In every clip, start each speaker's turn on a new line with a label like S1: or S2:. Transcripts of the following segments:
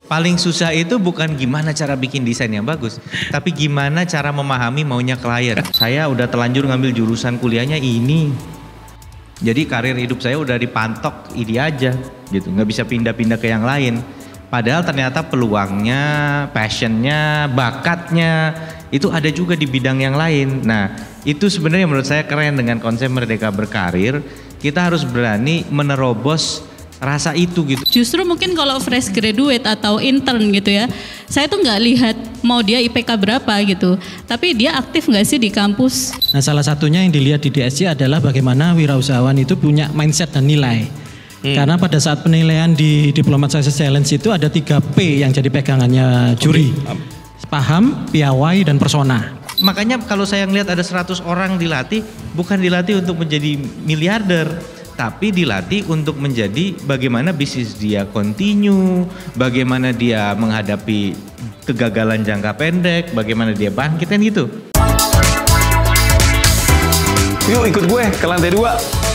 S1: Paling susah itu bukan gimana cara bikin desain yang bagus, tapi gimana cara memahami maunya klien. Saya udah telanjur ngambil jurusan kuliahnya ini. Jadi karir hidup saya udah dipantok ini aja gitu, nggak bisa pindah-pindah ke yang lain. Padahal ternyata peluangnya, passionnya, bakatnya itu ada juga di bidang yang lain. Nah itu sebenarnya menurut saya keren dengan konsep Merdeka Berkarir. Kita harus berani menerobos rasa itu gitu.
S2: Justru mungkin kalau fresh graduate atau intern gitu ya, saya tuh nggak lihat mau dia IPK berapa gitu, tapi dia aktif nggak sih di kampus.
S3: Nah salah satunya yang dilihat di DSC adalah bagaimana wirausahawan itu punya mindset dan nilai. Karena pada saat penilaian di Diplomat Success Challenge itu ada 3P yang jadi pegangannya juri. Paham, piawai, dan persona.
S1: Makanya kalau saya ngelihat ada 100 orang dilatih, bukan dilatih untuk menjadi miliarder, tapi dilatih untuk menjadi bagaimana bisnis dia continue, bagaimana dia menghadapi kegagalan jangka pendek, bagaimana dia bangkit kan gitu.
S4: Yuk ikut gue ke lantai 2.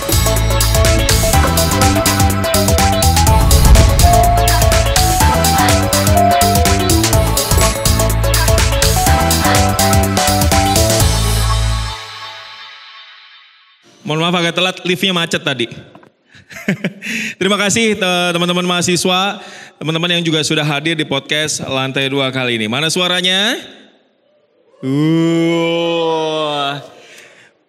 S5: Mohon maaf agak telat, liftnya macet tadi. Terima kasih teman-teman mahasiswa, teman-teman yang juga sudah hadir di podcast Lantai 2 kali ini. Mana suaranya?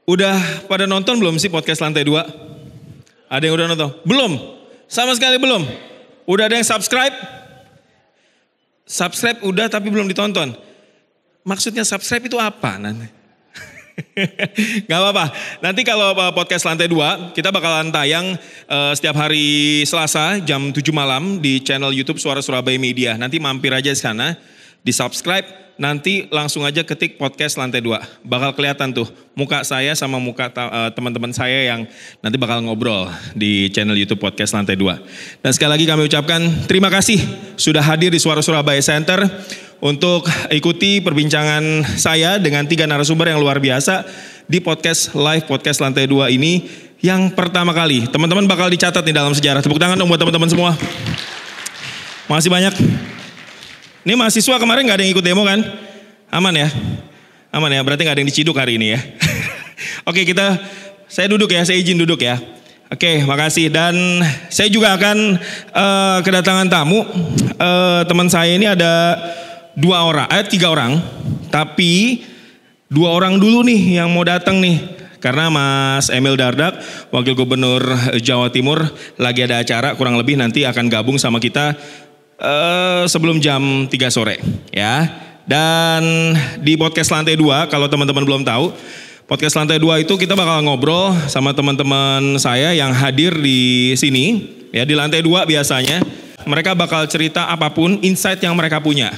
S5: Udah pada nonton belum sih podcast Lantai 2? Ada yang udah nonton? Belum? Sama sekali belum? Udah ada yang subscribe? Subscribe udah tapi belum ditonton. Maksudnya subscribe itu apa nanti? Gak apa-apa, nanti kalau podcast Lantai 2 kita bakalan tayang setiap hari Selasa jam 7 malam di channel YouTube Suara Surabaya Media. Nanti mampir aja di sana, di subscribe, nanti langsung aja ketik podcast Lantai 2. Bakal kelihatan tuh muka saya sama muka teman-teman saya yang nanti bakal ngobrol di channel YouTube podcast Lantai 2. Dan sekali lagi kami ucapkan terima kasih sudah hadir di Suara Surabaya Center untuk ikuti perbincangan saya dengan 3 narasumber yang luar biasa di podcast live podcast Lantai 2 ini yang pertama kali. Teman-teman bakal dicatat nih dalam sejarah. Tepuk tangan dong buat teman-teman semua. Makasih banyak. Ini mahasiswa kemarin gak ada yang ikut demo kan? Aman ya? Aman ya, berarti gak ada yang diciduk hari ini ya. Oke saya duduk ya, saya izin duduk ya. Oke, makasih. Dan saya juga akan kedatangan tamu. Teman saya ini ada 3 orang, tapi 2 orang dulu nih yang mau datang nih, karena Mas Emil Dardak, Wakil Gubernur Jawa Timur lagi ada acara, kurang lebih nanti akan gabung sama kita sebelum jam 3 sore ya. Dan di podcast Lantai 2, kalau teman-teman belum tahu, podcast Lantai 2 itu kita bakal ngobrol sama teman-teman saya yang hadir di sini ya, di Lantai 2 biasanya. Mereka bakal cerita apapun insight yang mereka punya.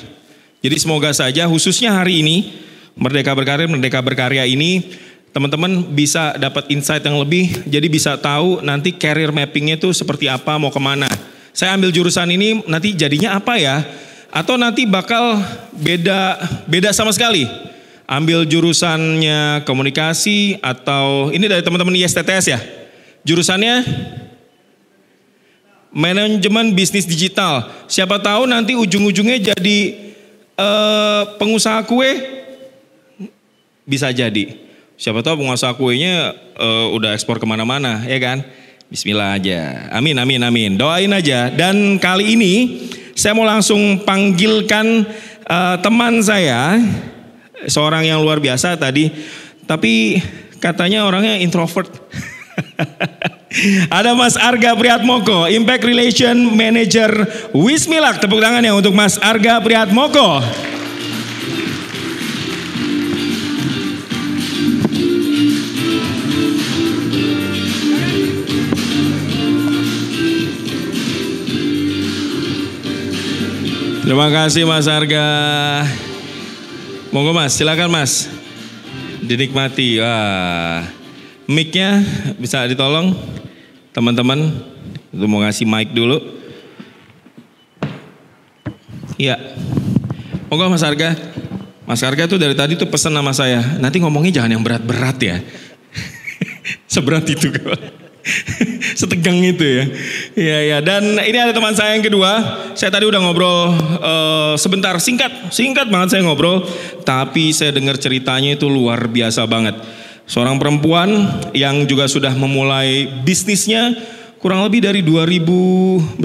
S5: Jadi semoga saja khususnya hari ini Merdeka Berkarir, Merdeka Berkarya ini teman-teman bisa dapat insight yang lebih. Jadi bisa tahu nanti career mappingnya itu seperti apa, mau kemana. Saya ambil jurusan ini nanti jadinya apa ya? Atau nanti bakal beda sama sekali. Ambil jurusannya komunikasi atau ini dari teman-teman ISTTS ya. Jurusannya manajemen bisnis digital. Siapa tahu nanti ujung-ujungnya jadi pengusaha kue, bisa jadi. Siapa tahu pengusaha kuenya udah ekspor kemana-mana, ya kan? Bismillah aja. Amin, amin, amin. Doain aja. Dan kali ini saya mau langsung panggilkan teman saya, seorang yang luar biasa tadi, tapi katanya orangnya introvert. Ada Mas Arga Priatmoko, Impact Relation Manager Wismilak. Tepuk tangan ya untuk Mas Arga Priatmoko. Terima kasih Mas Arga. Monggo Mas, silakan Mas. Dinikmati. Wah. Mic-nya bisa ditolong teman-teman. Itu mau ngasih mic dulu. Iya. Monggo Mas Arga. Mas Arga tuh dari tadi tuh pesan sama saya. Nanti ngomongnya jangan yang berat-berat ya. Seberat itu. Setegang itu ya. Iya ya. Dan ini ada teman saya yang kedua. Saya tadi udah ngobrol sebentar, singkat banget saya ngobrol. Tapi saya dengar ceritanya itu luar biasa banget. Seorang perempuan yang juga sudah memulai bisnisnya kurang lebih dari 2018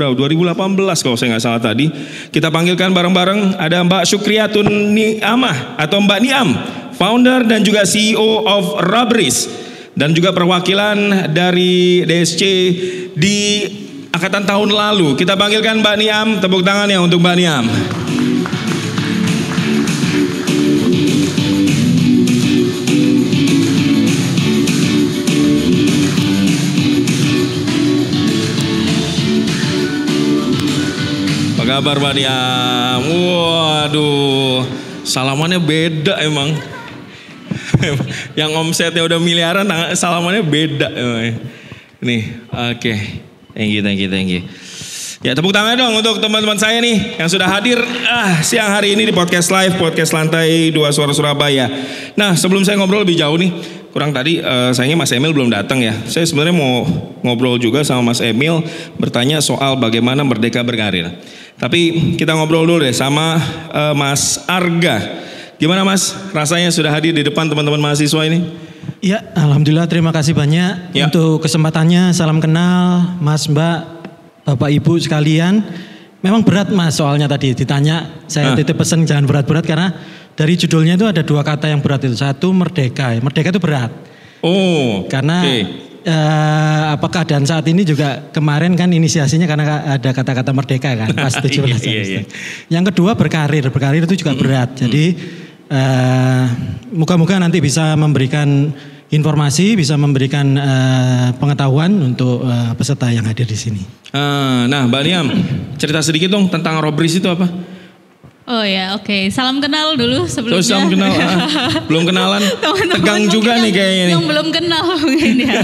S5: kalau saya nggak salah tadi. Kita panggilkan bareng-bareng, ada Mbak Syukriyatun Niamah atau Mbak Niam, founder dan juga CEO of Robris. Dan juga perwakilan dari DSC di angkatan tahun lalu. Kita panggilkan Mbak Niam, tepuk tangan ya untuk Mbak Niam. Apa kabar Mbak Niam? Waduh, salamannya beda emang. Yang omsetnya udah miliaran, salamannya beda. Nih, oke. Thank you. Ya, tepuk tangan dong untuk teman-teman saya nih yang sudah hadir siang hari ini di podcast live, podcast Lantai 2 Suara Surabaya. Nah, sebelum saya ngobrol lebih jauh nih, kurang tadi sayangnya Mas Emil belum datang ya. Saya sebenarnya mau ngobrol juga sama Mas Emil, bertanya soal bagaimana merdeka berkarir. Tapi kita ngobrol dulu deh sama Mas Arga. Gimana Mas, rasanya sudah hadir di depan teman-teman mahasiswa ini?
S3: Ya, alhamdulillah, terima kasih banyak untuk kesempatannya. Salam kenal Mas, Mbak, Bapak Ibu sekalian. Memang berat Mas soalnya tadi ditanya, saya titip pesan jangan berat-berat karena dari judulnya itu ada 2 kata yang berat itu. Satu, merdeka. Merdeka itu berat. Oh. Karena apakah dan saat ini juga kemarin kan inisiasinya karena ada kata-kata merdeka kan pas 17 Agustus. Yang kedua, berkarir itu juga berat. Jadi moga-moga nanti bisa memberikan informasi, bisa memberikan pengetahuan untuk peserta yang hadir di sini.
S5: Nah, Mbak Niam, cerita sedikit dong tentang Robris itu apa?
S2: Oh ya, oke. Salam kenal dulu sebelumnya.
S5: Salam kenal, belum kenalan. Tegang juga nih kayaknya nih.
S2: Yang belum kenal mungkin ya.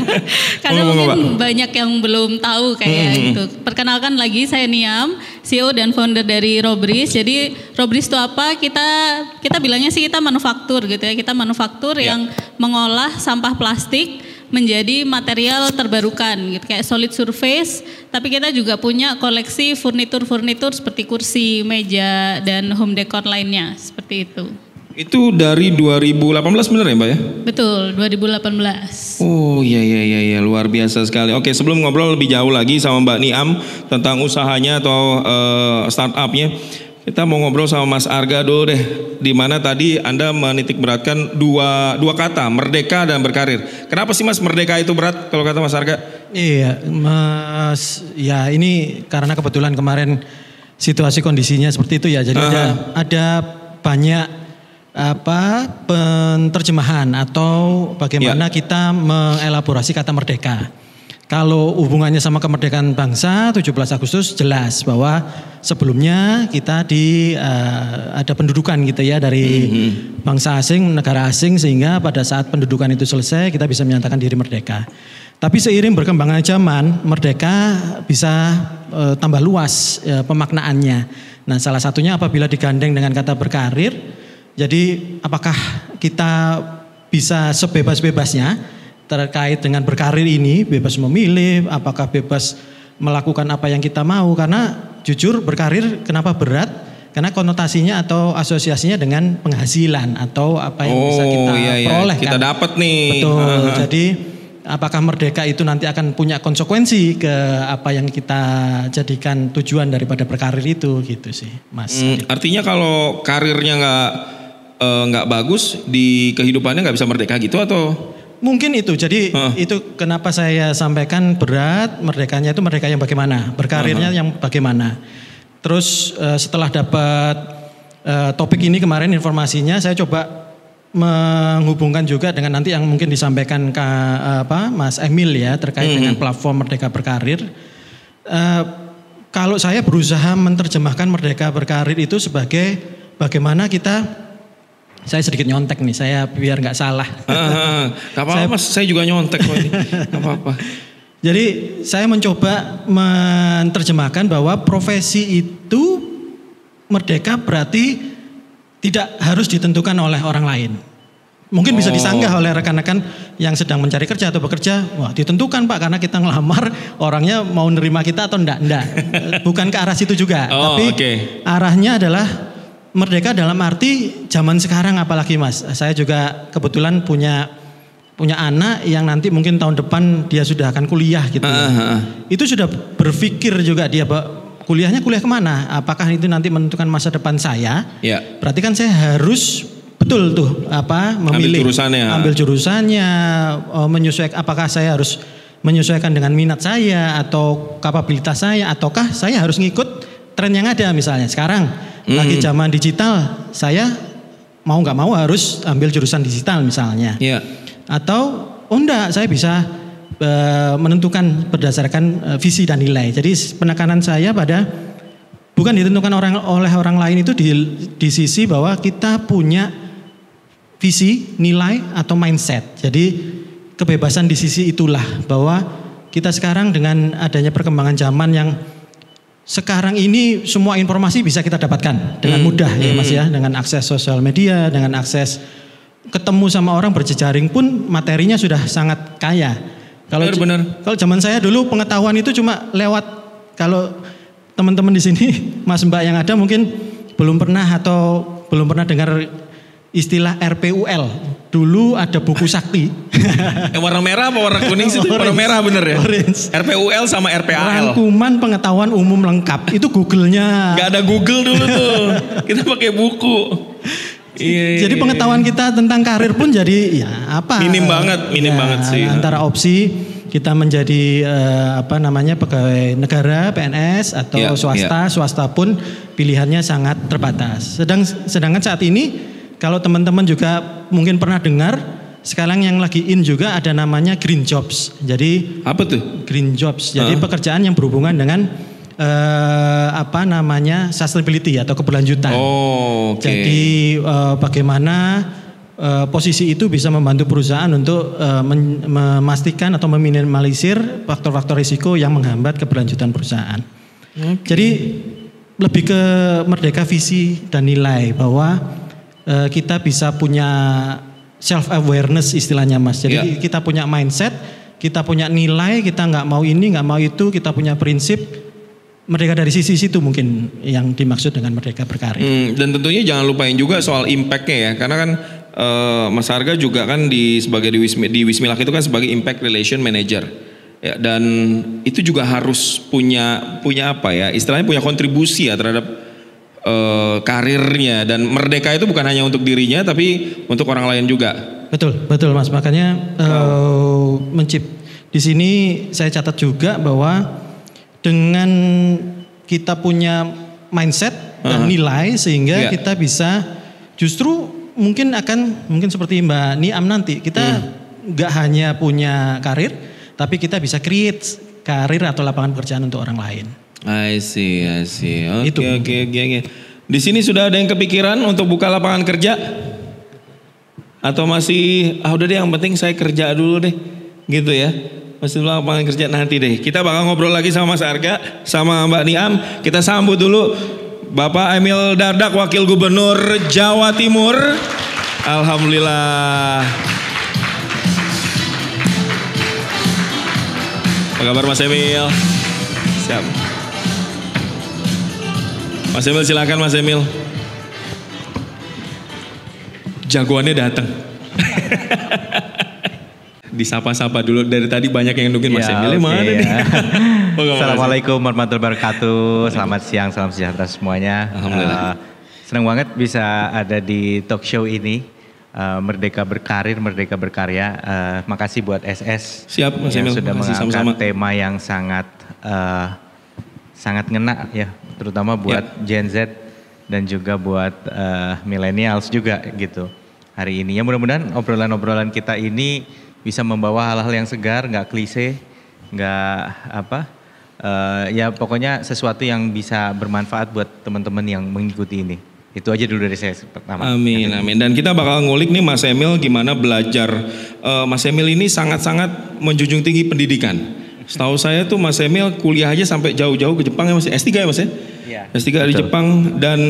S2: Karena mungkin banyak yang belum tahu kayak gitu. Perkenalkan lagi, saya Niam, CEO dan founder dari Robris. Jadi Robris itu apa? Kita bilangnya sih kita manufaktur gitu ya. Kita manufaktur yang mengolah sampah plastik menjadi material terbarukan gitu, kayak solid surface. Tapi kita juga punya koleksi furnitur seperti kursi, meja, dan home decor lainnya seperti itu.
S5: Itu dari 2018 benar ya Mbak ya?
S2: Betul, 2018.
S5: Oh iya, luar biasa sekali. Oke, sebelum ngobrol lebih jauh lagi sama Mbak Niam tentang usahanya atau startupnya, kita mau ngobrol sama Mas Arga dulu deh. Dimana tadi Anda menitik beratkan dua kata, merdeka dan berkarir. Kenapa sih Mas merdeka itu berat kalau kata Mas Arga?
S3: Iya Mas, ya ini karena kebetulan kemarin situasi kondisinya seperti itu ya. Jadi ada banyak penerjemahan atau bagaimana kita mengelaborasi kata merdeka. Kalau hubungannya sama kemerdekaan bangsa 17 Agustus jelas bahwa sebelumnya kita ada pendudukan gitu ya dari bangsa asing, negara asing, sehingga pada saat pendudukan itu selesai kita bisa menyatakan diri merdeka. Tapi seiring berkembangnya zaman, merdeka bisa tambah luas pemaknaannya. Nah, salah satunya apabila digandeng dengan kata berkarir. Jadi apakah kita bisa sebebas-bebasnya terkait dengan berkarir ini, bebas memilih, apakah bebas melakukan apa yang kita mau. Karena jujur berkarir kenapa berat? Karena konotasinya atau asosiasinya dengan penghasilan atau apa yang bisa kita peroleh.
S5: Kita dapat nih.
S3: Betul. Jadi apakah merdeka itu nanti akan punya konsekuensi ke apa yang kita jadikan tujuan daripada berkarir itu gitu sih Mas.
S5: Artinya kalau karirnya nggak bagus di kehidupannya nggak bisa merdeka gitu atau?
S3: Mungkin itu, jadi itu kenapa saya sampaikan berat, merdekanya itu merdeka yang bagaimana, berkarirnya yang bagaimana. Terus setelah dapat topik ini kemarin informasinya, saya coba menghubungkan juga dengan nanti yang mungkin disampaikan ke Mas Emil ya terkait dengan platform Merdeka Berkarir. Kalau saya berusaha menerjemahkan Merdeka Berkarir itu sebagai bagaimana kita. Saya sedikit nyontek nih, saya biar nggak salah.
S5: Gak apa-apa Mas, saya juga nyontek kok ini. Gak apa-apa.
S3: Jadi saya mencoba menerjemahkan bahwa profesi itu merdeka berarti tidak harus ditentukan oleh orang lain. Mungkin bisa disanggah oleh rekan-rekan yang sedang mencari kerja atau bekerja. Wah, ditentukan Pak, karena kita ngelamar orangnya mau nerima kita atau enggak. Bukan ke arah situ juga. Tapi arahnya adalah merdeka dalam arti zaman sekarang apalagi Mas. Saya juga kebetulan punya anak yang nanti mungkin tahun depan dia sudah akan kuliah gitu. Itu sudah berpikir juga dia, kuliahnya kuliah kemana? Apakah itu nanti menentukan masa depan saya? Berarti kan saya harus betul tuh memilih ambil jurusannya, menyesuaikan, apakah saya harus menyesuaikan dengan minat saya atau kapabilitas saya, ataukah saya harus ngikut tren yang ada. Misalnya sekarang lagi zaman digital, saya mau nggak mau harus ambil jurusan digital misalnya. Atau enggak, saya bisa menentukan berdasarkan visi dan nilai. Jadi penekanan saya pada bukan ditentukan oleh orang lain, itu di sisi bahwa kita punya visi, nilai atau mindset. Jadi kebebasan di sisi itulah, bahwa kita sekarang dengan adanya perkembangan zaman yang sekarang ini semua informasi bisa kita dapatkan dengan mudah ya Mas ya, dengan akses sosial media, dengan akses ketemu sama orang berjejaring pun materinya sudah sangat kaya. Kalau zaman saya dulu pengetahuan itu cuma lewat, kalau teman-teman di sini Mas Mbak yang ada mungkin belum pernah dengar istilah RPUL. Dulu ada buku sakti.
S5: Warna merah apa warna kuning sih? Warna merah bener ya? Orange. RPUL sama RPAL.
S3: Rangkuman pengetahuan umum lengkap. Itu Google-nya.
S5: Gak ada Google dulu tuh. Kita pakai buku.
S3: Jadi pengetahuan kita tentang karir pun jadi minim banget sih. Antara opsi kita menjadi pegawai negara PNS atau swasta pun pilihannya sangat terbatas. Sedangkan saat ini kalau teman-teman juga mungkin pernah dengar, sekarang yang lagi in juga ada namanya green jobs. Jadi
S5: apa tuh?
S3: Green jobs. Jadi pekerjaan yang berhubungan dengan sustainability atau keberlanjutan. Jadi bagaimana posisi itu bisa membantu perusahaan untuk memastikan atau meminimalisir faktor-faktor risiko yang menghambat keberlanjutan perusahaan. Jadi lebih ke merdeka visi dan nilai, bahwa kita bisa punya self awareness istilahnya Mas. Jadi kita punya mindset, kita punya nilai, kita nggak mau ini, nggak mau itu, kita punya prinsip. Merdeka dari sisi situ mungkin yang dimaksud dengan merdeka berkarir.
S5: Dan tentunya jangan lupain juga soal impact-nya ya, karena kan Mas Arga juga kan sebagai di Wismilak itu kan sebagai impact relation manager. Ya, dan itu juga harus punya apa ya, istilahnya punya kontribusi ya terhadap karirnya, dan merdeka itu bukan hanya untuk dirinya tapi untuk orang lain juga.
S3: Betul Mas, makanya di sini saya catat juga bahwa dengan kita punya mindset dan nilai, sehingga kita bisa justru mungkin seperti Mbak Niam nanti, kita nggak hanya punya karir, tapi kita bisa create karir atau lapangan pekerjaan untuk orang lain.
S5: I see. Oke. Di sini sudah ada yang kepikiran untuk buka lapangan kerja? Atau masih, udah deh yang penting saya kerja dulu deh, gitu ya? Masih lapangan kerja nanti deh. Kita bakal ngobrol lagi sama Mas Arga, sama Mbak Niam. Kita sambut dulu Bapak Emil Dardak, Wakil Gubernur Jawa Timur. Alhamdulillah. Apa kabar Mas Emil? Siap. Mas Emil silakan Mas Emil. Jagoannya datang. Disapa-sapa dulu, dari tadi banyak yang nungguin Mas Emil. Mana nih?
S1: Assalamualaikum warahmatullahi wabarakatuh. Selamat siang, salam sejahtera semuanya.
S5: Alhamdulillah.
S1: Senang banget bisa ada di talk show ini. Merdeka Berkarir, Merdeka Berkarya. Makasih buat SS.
S5: Siap Mas
S1: yang
S5: Emil.
S1: sudah mengangkat
S5: sama-sama
S1: tema yang sangat ngena ya, terutama buat Gen Z dan juga buat millennials juga gitu hari ini. Ya mudah-mudahan obrolan-obrolan kita ini bisa membawa hal-hal yang segar, nggak klise, nggak ya pokoknya sesuatu yang bisa bermanfaat buat teman-teman yang mengikuti ini. Itu aja dulu dari saya pertama.
S5: Amin. Dan kita bakal ngulik nih Mas Emil gimana belajar. Mas Emil ini sangat-sangat menjunjung tinggi pendidikan. Setahu saya tuh Mas Emil kuliah aja sampai jauh-jauh ke Jepang ya Mas. S3 ya Mas ya?
S1: Iya.
S5: S3 di Jepang, dan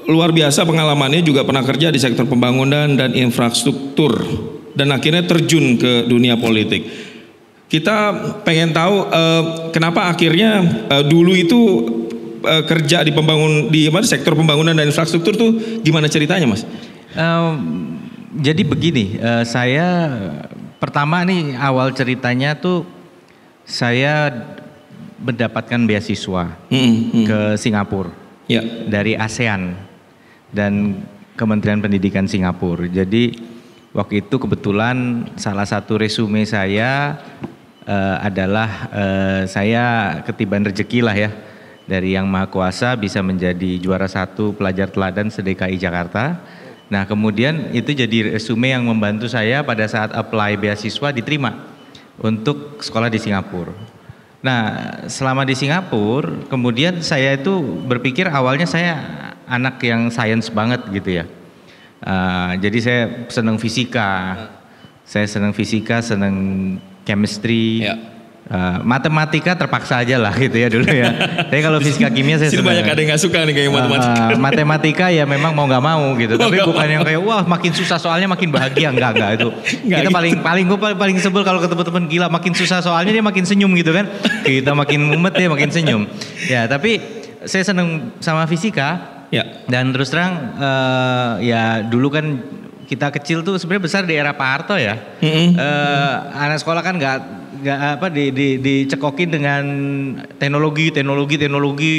S5: luar biasa pengalamannya, juga pernah kerja di sektor pembangunan dan infrastruktur dan akhirnya terjun ke dunia politik. Kita pengen tahu kenapa akhirnya dulu itu kerja di sektor pembangunan dan infrastruktur tuh gimana ceritanya, Mas?
S1: Jadi begini, saya pertama nih awal ceritanya tuh saya mendapatkan beasiswa ke Singapura dari ASEAN dan Kementerian Pendidikan Singapura. Jadi waktu itu kebetulan salah satu resume saya adalah saya ketiban rezeki lah ya, dari Yang Maha Kuasa bisa menjadi juara 1 pelajar teladan se-DKI Jakarta. Nah kemudian itu jadi resume yang membantu saya pada saat apply beasiswa diterima untuk sekolah di Singapura. Nah selama di Singapura kemudian saya itu berpikir awalnya saya anak yang sains banget gitu ya. Jadi saya senang fisika, senang chemistry. Matematika terpaksa aja lah gitu ya dulu ya. Tapi kalau fisika kimia saya
S5: banyak ada yang nggak suka nih kayak matematika.
S1: Matematika ya memang mau nggak mau gitu. Tapi bukan yang kayak wah makin susah soalnya makin bahagia, enggak itu. Kita gue paling sebel kalau ketemu teman gila makin susah soalnya dia makin senyum gitu kan. Kita makin mumet dia makin senyum. Ya tapi saya seneng sama fisika. Ya. Dan terus terang ya dulu kan kita kecil tuh sebenarnya besar di era Pak Harto ya. Anak sekolah kan nggak dicekokin dengan teknologi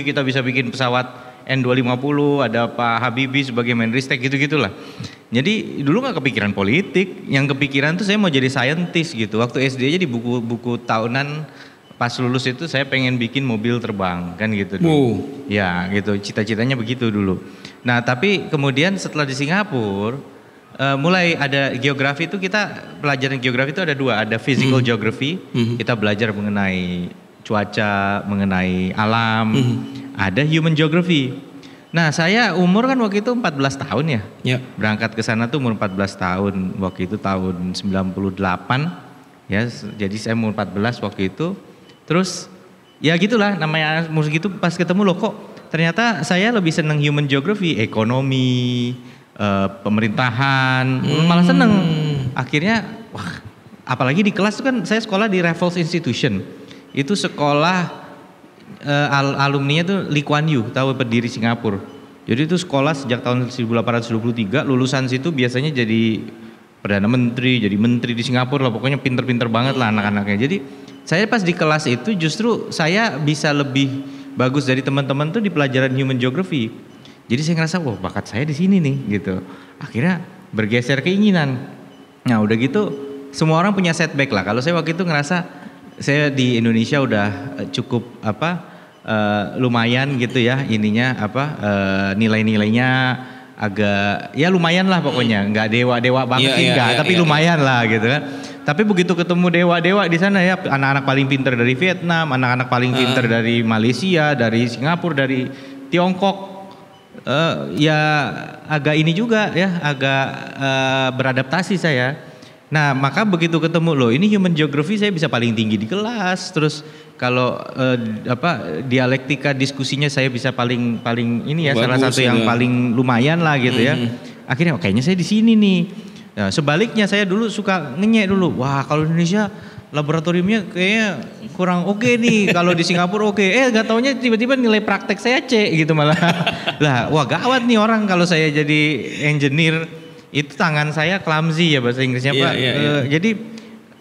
S1: kita bisa bikin pesawat N250, ada Pak Habibie sebagai Menristek gitu-gitulah. Jadi dulu nggak kepikiran politik, yang kepikiran tuh saya mau jadi saintis gitu. Waktu SD aja di buku tahunan pas lulus itu saya pengen bikin mobil terbang kan gitu dulu. Ya gitu, cita-citanya begitu dulu. Nah tapi kemudian setelah di Singapura mulai ada geografi itu, kita pelajaran geografi itu ada 2, ada physical geography, kita belajar mengenai cuaca, mengenai alam, ada human geography. Nah saya umur kan waktu itu 14 tahun ya, berangkat ke sana tuh umur 14 tahun, waktu itu tahun 98 ya, jadi saya umur 14 waktu itu, terus ya gitulah namanya umur gitu pas ketemu loh kok ternyata saya lebih seneng human geography, ekonomi, pemerintahan, malah seneng. Akhirnya, wah, apalagi di kelas itu kan saya sekolah di Raffles Institution. Itu sekolah alumninya tuh Lee Kuan Yew, tahu pendiri Singapura. Jadi itu sekolah sejak tahun 1823, lulusan situ biasanya jadi Perdana Menteri, jadi menteri di Singapura lah, pokoknya pinter-pinter banget lah anak-anaknya. Jadi saya pas di kelas itu justru saya bisa lebih bagus dari teman-teman tuh di pelajaran human geography. Jadi saya ngerasa wah bakat saya di sini nih gitu. Akhirnya bergeser keinginan. Nah udah gitu semua orang punya setback lah. Kalau saya waktu itu ngerasa saya di Indonesia udah cukup lumayan gitu ya ininya nilai-nilainya agak ya lumayan lah pokoknya. Nggak dewa-dewa banget sih tapi lumayan lah gitu kan. Tapi begitu ketemu dewa-dewa di sana ya, anak-anak paling pinter dari Vietnam, anak-anak paling pinter dari Malaysia, dari Singapura, dari Tiongkok. Ya agak ini juga ya, agak beradaptasi saya. Nah maka begitu ketemu loh ini human geography saya bisa paling tinggi di kelas. Terus kalau dialektika diskusinya saya bisa paling ini ya, bagus, salah satu yang paling lumayan lah gitu ya. Akhirnya kayaknya saya di sini nih. Nah, sebaliknya saya dulu suka ngenyek dulu. Wah kalau Indonesia laboratoriumnya kayaknya kurang oke nih, kalau di Singapura oke. Gak taunya tiba-tiba nilai praktek saya C gitu malah. Lah wah gawat nih orang kalau saya jadi engineer itu tangan saya clumsy ya bahasa Inggrisnya Pak. Jadi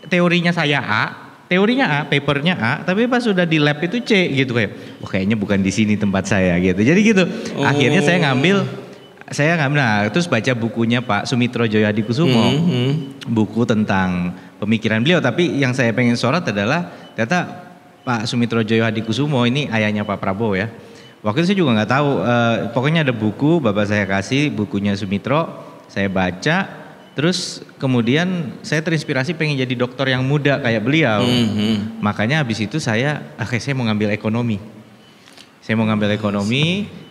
S1: teorinya saya A, papernya A, tapi pas sudah di lab itu C gitu kayak. Wah kayaknya bukan di sini tempat saya gitu. Jadi gitu. Akhirnya saya ngambil terus baca bukunya Pak Sumitro Djoyohadikusumo, buku tentang pemikiran beliau. Tapi yang saya pengen sorot adalah ternyata Pak Sumitro Djoyohadikusumo ini ayahnya Pak Prabowo ya. Waktu itu saya juga nggak tahu, pokoknya ada buku bapak saya kasih bukunya Sumitro, saya baca, terus kemudian saya terinspirasi pengen jadi dokter yang muda kayak beliau. Makanya habis itu saya mau ngambil ekonomi.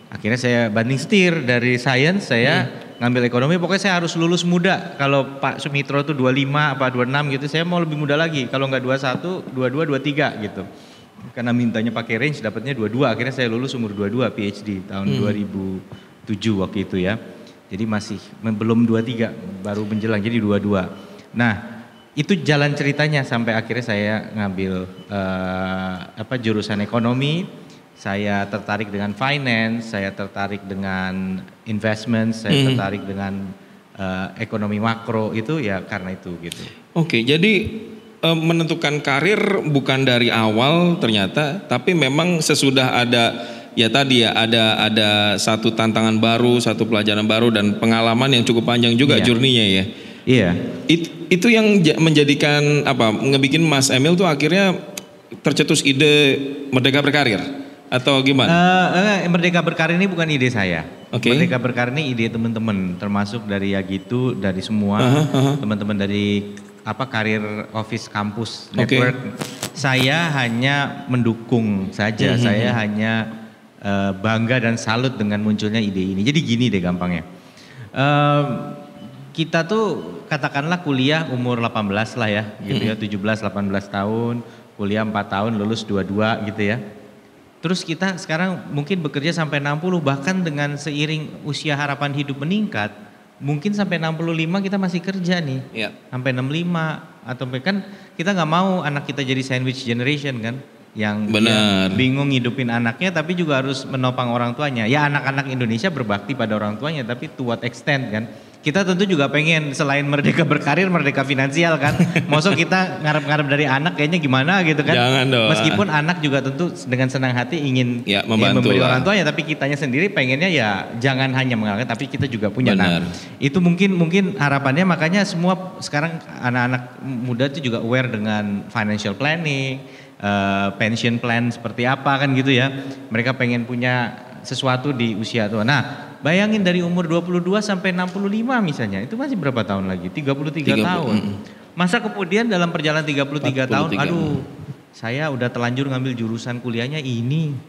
S1: Akhirnya saya banding setir dari sains saya ngambil ekonomi, pokoknya saya harus lulus muda. Kalau Pak Sumitro tuh 25 apa 26 gitu, saya mau lebih muda lagi. Kalau nggak 21, 22, 23 gitu. Karena mintanya pakai range dapatnya 22, akhirnya saya lulus umur 22 PhD tahun 2000 waktu itu ya. Jadi masih belum 23, baru menjelang jadi 22. Nah, itu jalan ceritanya sampai akhirnya saya ngambil jurusan ekonomi. Saya tertarik dengan finance, saya tertarik dengan investment, saya tertarik dengan ekonomi makro itu ya karena itu gitu.
S5: Oke, jadi menentukan karir bukan dari awal ternyata, tapi memang sesudah ada ya tadi ya ada satu tantangan baru, satu pelajaran baru dan pengalaman yang cukup panjang juga journey-nya ya.
S1: Iya.
S5: Itu yang menjadikan ngebikin Mas Emil tuh akhirnya tercetus ide Merdeka Berkarir atau gimana?
S1: Merdeka Berkarir ini bukan ide saya.
S5: Okay.
S1: Merdeka Berkarir ini ide teman-teman, termasuk dari gitu, dari semua teman-teman dari karir office kampus network. Saya hanya mendukung saja. Saya hanya bangga dan salut dengan munculnya ide ini. Jadi gini deh gampangnya. Kita tuh katakanlah kuliah umur 18 lah ya, gitu ya, 17-18 tahun, kuliah 4 tahun, lulus 22 gitu ya. Terus kita sekarang mungkin bekerja sampai 60, bahkan dengan seiring usia harapan hidup meningkat, mungkin sampai 65 kita masih kerja nih. Yeah. Sampai 65 atau kan kita nggak mau anak kita jadi sandwich generation kan, yang bingung hidupin anaknya tapi juga harus menopang orang tuanya. Ya anak-anak Indonesia berbakti pada orang tuanya, tapi to what extent kan? Kita tentu juga pengen selain merdeka berkarir, merdeka finansial kan. Maksud kita ngarep-ngarep dari anak kayaknya gimana gitu kan.
S5: Jangan dong.
S1: Meskipun anak juga tentu dengan senang hati ingin memberi orang tuanya, tapi kitanya sendiri pengennya ya jangan hanya mengalahkan, tapi kita juga punya. Nah, itu mungkin harapannya, makanya semua sekarang anak-anak muda itu juga aware dengan financial planning, pension plan seperti apa kan gitu ya. Mereka pengen punya sesuatu di usia tua. Nah, bayangin dari umur 22 sampai 65 misalnya, itu masih berapa tahun lagi? 33 tahun. Masa kemudian dalam perjalanan 33 tahun, aduh saya udah telanjur ngambil jurusan kuliahnya ini.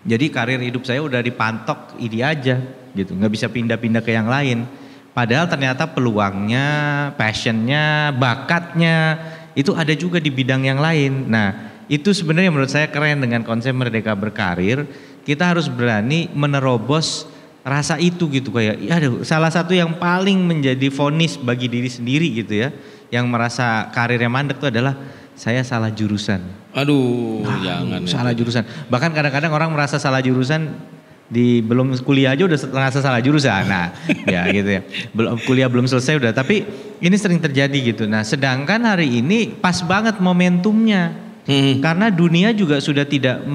S1: Jadi karir hidup saya udah dipantok ini aja gitu, nggak bisa pindah-pindah ke yang lain. Padahal ternyata peluangnya, passionnya, bakatnya itu ada juga di bidang yang lain. Nah itu sebenarnya menurut saya keren dengan konsep Merdeka Berkarir. Kita harus berani menerobos rasa itu gitu, kayak aduh, salah satu yang paling menjadi vonis bagi diri sendiri gitu ya, yang merasa karirnya mandek itu adalah saya salah jurusan.
S5: Aduh, jangan.
S1: Salah jurusan. Bahkan kadang-kadang orang merasa salah jurusan belum kuliah aja udah merasa salah jurusan. Nah, ya gitu ya. Kuliah belum selesai udah, tapi ini sering terjadi gitu. Nah, sedangkan hari ini pas banget momentumnya. Karena dunia juga sudah tidak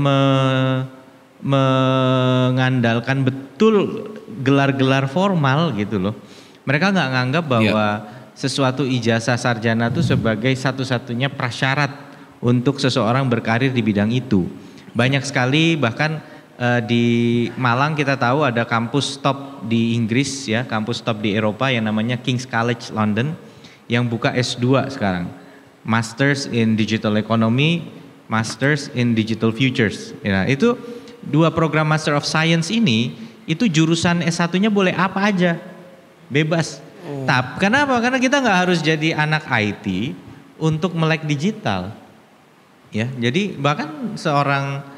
S1: mengandalkan betul gelar-gelar formal gitu loh. Mereka nggak nganggap bahwa sesuatu ijazah sarjana itu sebagai satu-satunya prasyarat untuk seseorang berkarir di bidang itu. Banyak sekali, bahkan di Malang kita tahu ada kampus top di Inggris ya, kampus top di Eropa yang namanya King's College London yang buka S2 sekarang. Masters in Digital Economy, Masters in Digital Futures. Ya, itu dua program Master of Science ini, itu jurusan S1-nya boleh apa aja, bebas. Kenapa? Karena kita nggak harus jadi anak IT untuk melek digital. Ya, jadi bahkan seorang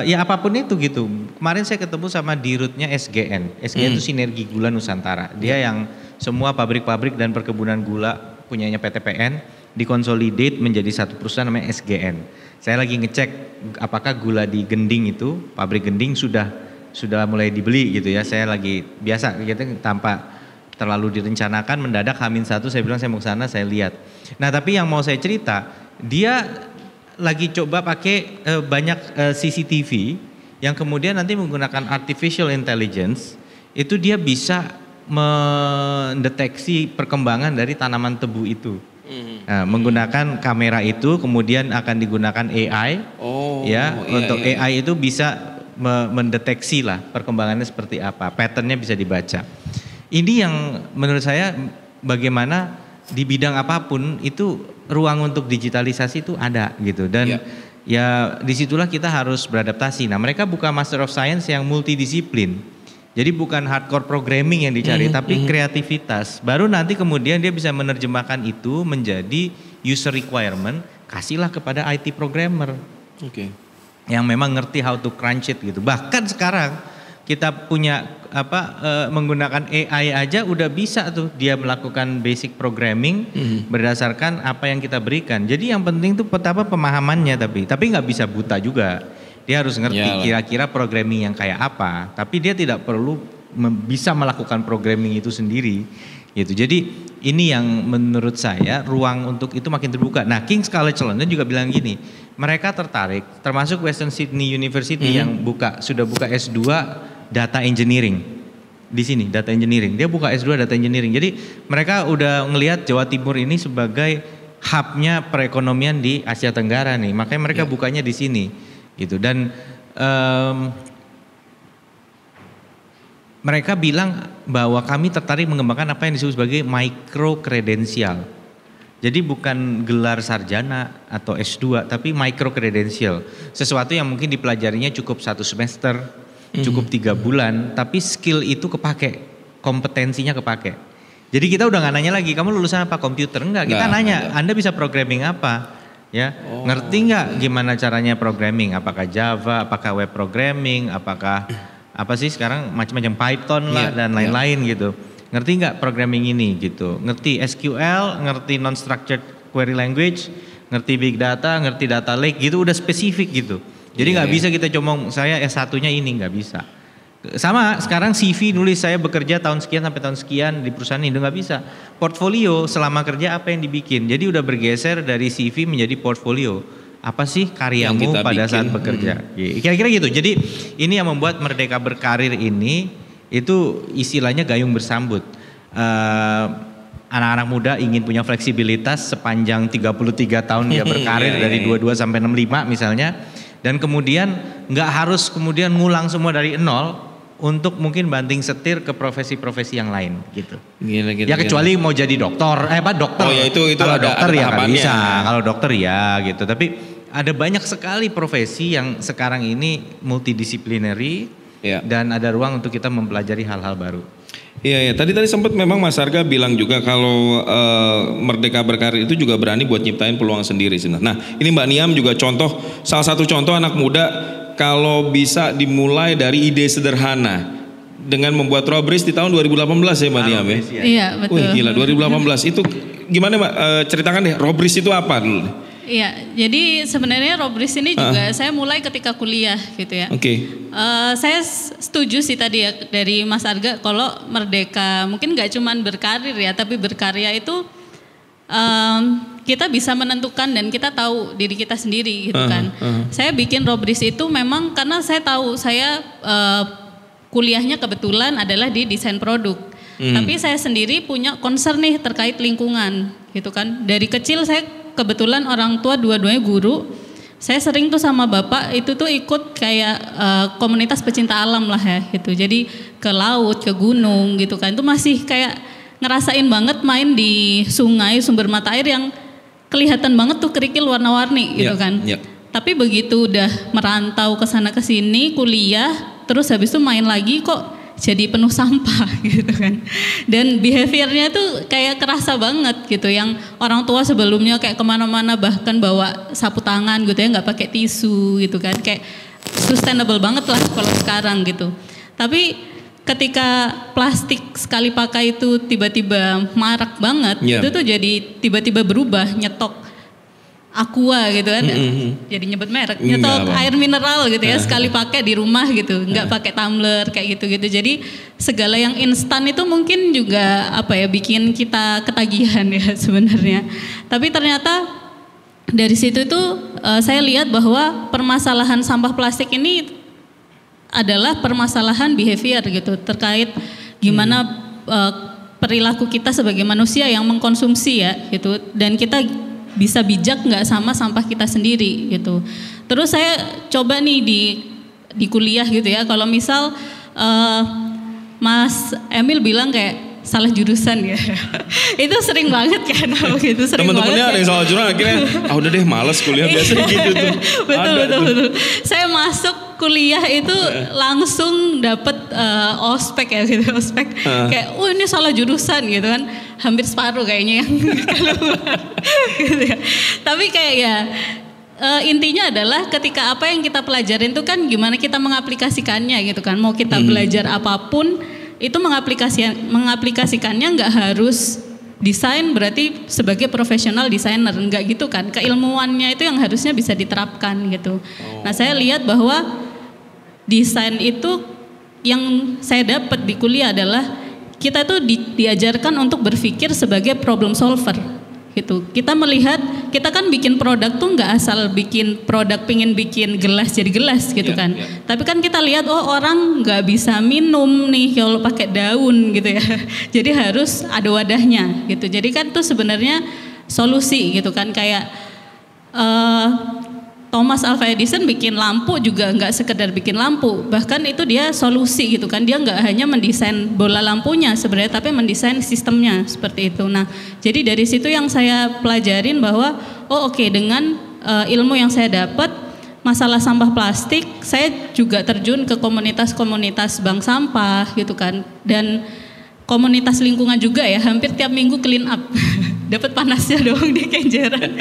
S1: ya apapun itu gitu. Kemarin saya ketemu sama dirutnya SGN. SGN itu Sinergi Gula Nusantara. Dia yang semua pabrik-pabrik dan perkebunan gula punyanya PTPN dikonsolidate menjadi satu perusahaan namanya SGN. Saya lagi ngecek apakah gula di Gending itu, pabrik Gending sudah mulai dibeli gitu ya. Saya lagi biasa gitu tanpa terlalu direncanakan, mendadak H-1 saya bilang saya mau ke sana, saya lihat. Nah, tapi yang mau saya cerita, dia lagi coba pakai banyak CCTV yang kemudian nanti menggunakan artificial intelligence, itu dia bisa mendeteksi perkembangan dari tanaman tebu itu. Nah, menggunakan kamera itu kemudian akan digunakan AI, untuk AI itu bisa mendeteksi lah perkembangannya seperti apa, patternnya bisa dibaca. Ini yang menurut saya bagaimana di bidang apapun itu ruang untuk digitalisasi itu ada gitu, dan ya disitulah kita harus beradaptasi. Nah, mereka buka Master of Science yang multidisiplin. Jadi bukan hardcore programming yang dicari, tapi kreativitas. Baru nanti kemudian dia bisa menerjemahkan itu menjadi user requirement, kasihlah kepada IT programmer. Yang memang ngerti how to crunch it gitu. Bahkan sekarang kita punya menggunakan AI aja udah bisa tuh dia melakukan basic programming berdasarkan apa yang kita berikan. Jadi yang penting tuh pemahamannya, tapi nggak bisa buta juga. Dia harus ngerti kira-kira programming yang kayak apa. Tapi dia tidak perlu bisa melakukan programming itu sendiri. Gitu. Jadi ini yang menurut saya ruang untuk itu makin terbuka. Nah, King's College London juga bilang gini, mereka tertarik, termasuk Western Sydney University yang sudah buka S2 Data Engineering di sini, Data Engineering. Dia buka S2 Data Engineering. Jadi mereka udah ngelihat Jawa Timur ini sebagai hubnya perekonomian di Asia Tenggara nih. Makanya mereka bukanya di sini, gitu. Dan mereka bilang bahwa kami tertarik mengembangkan apa yang disebut sebagai micro kredensial. Jadi bukan gelar sarjana atau S2, tapi micro kredensial. Sesuatu yang mungkin dipelajarinya cukup 1 semester, cukup 3 bulan, tapi skill itu kepake, kompetensinya kepake. Jadi kita udah gak nanya lagi, kamu lulusan apa, komputer? Enggak, kita nanya, Anda bisa programming apa? Ya, ngerti nggak gimana caranya programming? Apakah Java, apakah web programming, apakah apa sih sekarang macam-macam Python lah dan lain-lain gitu. Ngerti nggak programming ini gitu? Ngerti SQL, ngerti non-structured query language, ngerti big data, ngerti data lake gitu, udah spesifik gitu. Jadi nggak bisa kita comong saya S1-nya ini, nggak bisa. Sama sekarang CV nulis saya bekerja tahun sekian sampai tahun sekian di perusahaan ini, nggak bisa. Portfolio selama kerja apa yang dibikin. Jadi udah bergeser dari CV menjadi portfolio. Apa sih karyamu pada saat bekerja? Kira-kira gitu. Jadi ini yang membuat Merdeka Berkarir ini itu istilahnya gayung bersambut. Anak-anak muda ingin punya fleksibilitas sepanjang 33 tahun dia berkarir dari 22 sampai 65 misalnya. Dan kemudian nggak harus kemudian ngulang semua dari nol untuk mungkin banting setir ke profesi-profesi yang lain gitu. Ya kecuali mau jadi dokter, dokter.
S5: Oh ya itu
S1: kalau
S5: ada
S1: dokter ya nggak bisa.
S5: tahapannya.
S1: Kalau dokter ya gitu. Tapi ada banyak sekali profesi yang sekarang ini multidisiplinary dan ada ruang untuk kita mempelajari hal-hal baru.
S5: Iya, tadi sempat memang Mas Arga bilang juga kalau Merdeka Berkarir itu juga berani buat nyiptain peluang sendiri. Nah, ini Mbak Niam juga salah satu contoh anak muda kalau bisa dimulai dari ide sederhana dengan membuat Robris di tahun 2018 ya Mbak Niam ya?
S2: Iya, betul.
S5: Wih gila, 2018 itu gimana Mbak? Ceritakan deh, Robris itu apa dulu?
S2: Iya, jadi sebenarnya Robris ini juga saya mulai ketika kuliah gitu ya. Saya setuju sih tadi ya dari Mas Arga kalau merdeka mungkin nggak cuman berkarir ya, tapi berkarya itu kita bisa menentukan dan kita tahu diri kita sendiri gitu kan. Saya bikin Robris itu memang karena saya tahu saya kuliahnya kebetulan adalah di desain produk. Tapi saya sendiri punya concern nih terkait lingkungan gitu kan. Dari kecil saya kebetulan orang tua dua-duanya guru. Saya sering tuh sama bapak itu tuh ikut kayak komunitas pecinta alam lah ya gitu. Jadi ke laut, ke gunung gitu kan. Itu masih kayak ngerasain banget main di sungai, sumber mata air yang kelihatan banget tuh kerikil warna-warni gitu kan. Tapi begitu udah merantau ke sana ke sini, kuliah, terus habis itu main lagi kok jadi penuh sampah gitu kan. Dan behaviornya tuh kayak kerasa banget gitu. Yang orang tua sebelumnya kayak kemana-mana bahkan bawa sapu tangan gitu ya, nggak pakai tisu gitu kan. Kayak sustainable banget lah kalau sekarang gitu. Tapi ketika plastik sekali pakai itu tiba-tiba marak banget, itu tuh jadi tiba-tiba berubah, nyetok Aqua gitu kan, jadi nyebut merek, nyetok air mineral gitu ya, sekali pakai di rumah gitu, nggak pakai tumbler kayak gitu-gitu. Jadi segala yang instan itu mungkin juga bikin kita ketagihan ya sebenarnya. Tapi ternyata dari situ itu saya lihat bahwa permasalahan sampah plastik ini adalah permasalahan behavior gitu, terkait gimana perilaku kita sebagai manusia yang mengkonsumsi ya gitu, dan kita bisa bijak nggak sama sampah kita sendiri gitu. Terus saya coba nih di kuliah gitu ya, kalau misal Mas Emil bilang kayak salah jurusan ya, itu sering banget kan gitu.
S5: Teman-temannya ada yang salah jurusan akhirnya udah deh males kuliah biasa gitu tuh.
S2: Betul. Saya masuk kuliah itu langsung dapet ospek ya gitu, ospek kayak ini salah jurusan gitu kan, hampir separuh kayaknya yang keluar gitu ya. Tapi kayak ya Intinya adalah ketika apa yang kita pelajarin itu kan gimana kita mengaplikasikannya gitu kan. Mau kita belajar apapun itu mengaplikasikannya nggak harus desain berarti sebagai profesional desainer, enggak gitu kan. Keilmuannya itu yang harusnya bisa diterapkan gitu. Nah, saya lihat bahwa desain itu yang saya dapat di kuliah adalah kita tuh diajarkan untuk berpikir sebagai problem solver gitu. Kita melihat, kita kan bikin produk tuh nggak asal bikin produk pengen bikin gelas jadi gelas gitu kan. Tapi kan kita lihat orang nggak bisa minum nih kalau pakai daun gitu ya. Jadi harus ada wadahnya gitu. Jadi kan tuh sebenarnya solusi gitu kan, kayak Thomas Alva Edison bikin lampu juga nggak sekedar bikin lampu, bahkan itu dia solusi gitu kan. Dia nggak hanya mendesain bola lampunya sebenarnya, tapi mendesain sistemnya seperti itu. Nah, jadi dari situ yang saya pelajarin bahwa oke, dengan ilmu yang saya dapat masalah sampah plastik, saya juga terjun ke komunitas-komunitas bank sampah gitu kan, dan komunitas lingkungan juga ya, hampir tiap minggu clean up. Dapat panasnya doang di kenjeran.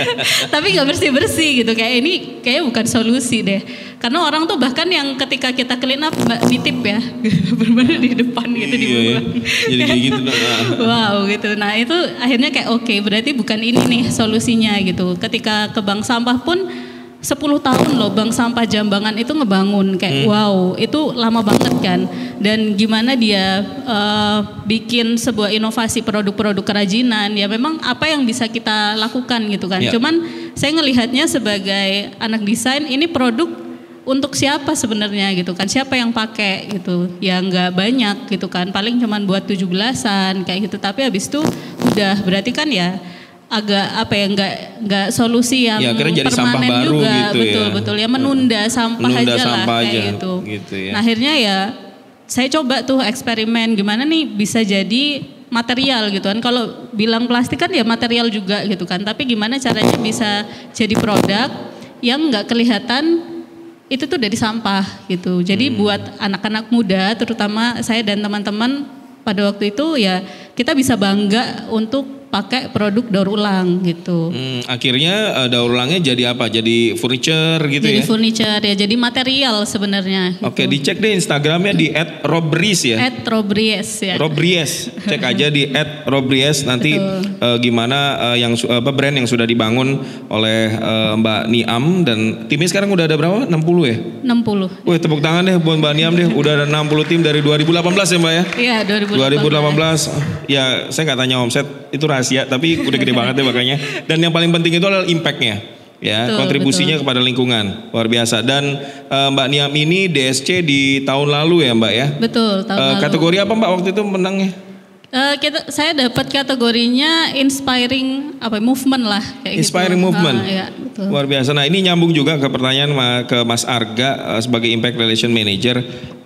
S2: Tapi nggak bersih-bersih gitu, kayak ini kayak bukan solusi deh. Karena orang tuh bahkan yang ketika kita clean up nitip ya, benar-benar di depan gitu dibuang.
S5: Jadi kayak gitu.
S2: Wow gitu. Nah itu akhirnya kayak oke, berarti bukan ini nih solusinya gitu. Ketika ke bank sampah pun 10 tahun loh bank sampah Jambangan itu ngebangun, kayak wow itu lama banget kan. Dan gimana dia bikin sebuah inovasi produk-produk kerajinan, ya memang apa yang bisa kita lakukan gitu kan. Cuman saya ngelihatnya sebagai anak desain, ini produk untuk siapa sebenarnya gitu kan, siapa yang pakai gitu, ya nggak banyak gitu kan, paling cuman buat 17-an kayak gitu. Tapi habis itu udah berarti kan ya agak apa ya, nggak solusi yang
S5: jadi
S2: permanen
S5: baru
S2: juga
S5: gitu
S2: betul ya, menunda sampah aja lah kayak gitu
S5: ya.
S2: Nah akhirnya ya saya coba tuh eksperimen gimana nih bisa jadi material gitu kan. Kalau bilang plastik kan ya material juga gitu kan, tapi gimana caranya bisa jadi produk yang nggak kelihatan itu tuh dari sampah gitu. Jadi buat anak-anak muda terutama saya dan teman-teman pada waktu itu ya kita bisa bangga untuk pakai produk daur ulang gitu.
S5: Akhirnya daur ulangnya jadi apa? Jadi furniture gitu
S2: jadi
S5: ya? Jadi
S2: furniture ya, jadi material sebenarnya. Gitu.
S5: Oke, dicek deh Instagramnya di @robries ya.
S2: @robries ya.
S5: Robries, cek aja di @robries nanti gimana yang brand yang sudah dibangun oleh Mbak Niam dan timnya sekarang udah ada berapa? 60 ya?
S2: 60.
S5: Wih, tepuk tangan deh buat Mbak Niam deh. Udah ada 60 tim dari 2018 ya Mbak ya?
S2: Iya
S5: 2018. Ya saya nggak tanya omset itu rahasia, tapi udah gede banget ya makanya. Dan yang paling penting itu adalah impactnya, ya, kontribusinya kepada lingkungan luar biasa. Dan Mbak Niam ini DSC di tahun lalu ya Mbak ya?
S2: Betul, tahun lalu.
S5: Kategori apa Mbak waktu itu menangnya?
S2: Saya dapat kategorinya inspiring movement lah kayak
S5: inspiring
S2: gitu.
S5: movement.
S2: Ya, betul.
S5: Luar biasa. Nah ini nyambung juga ke pertanyaan ke Mas Arga sebagai Impact Relation Manager.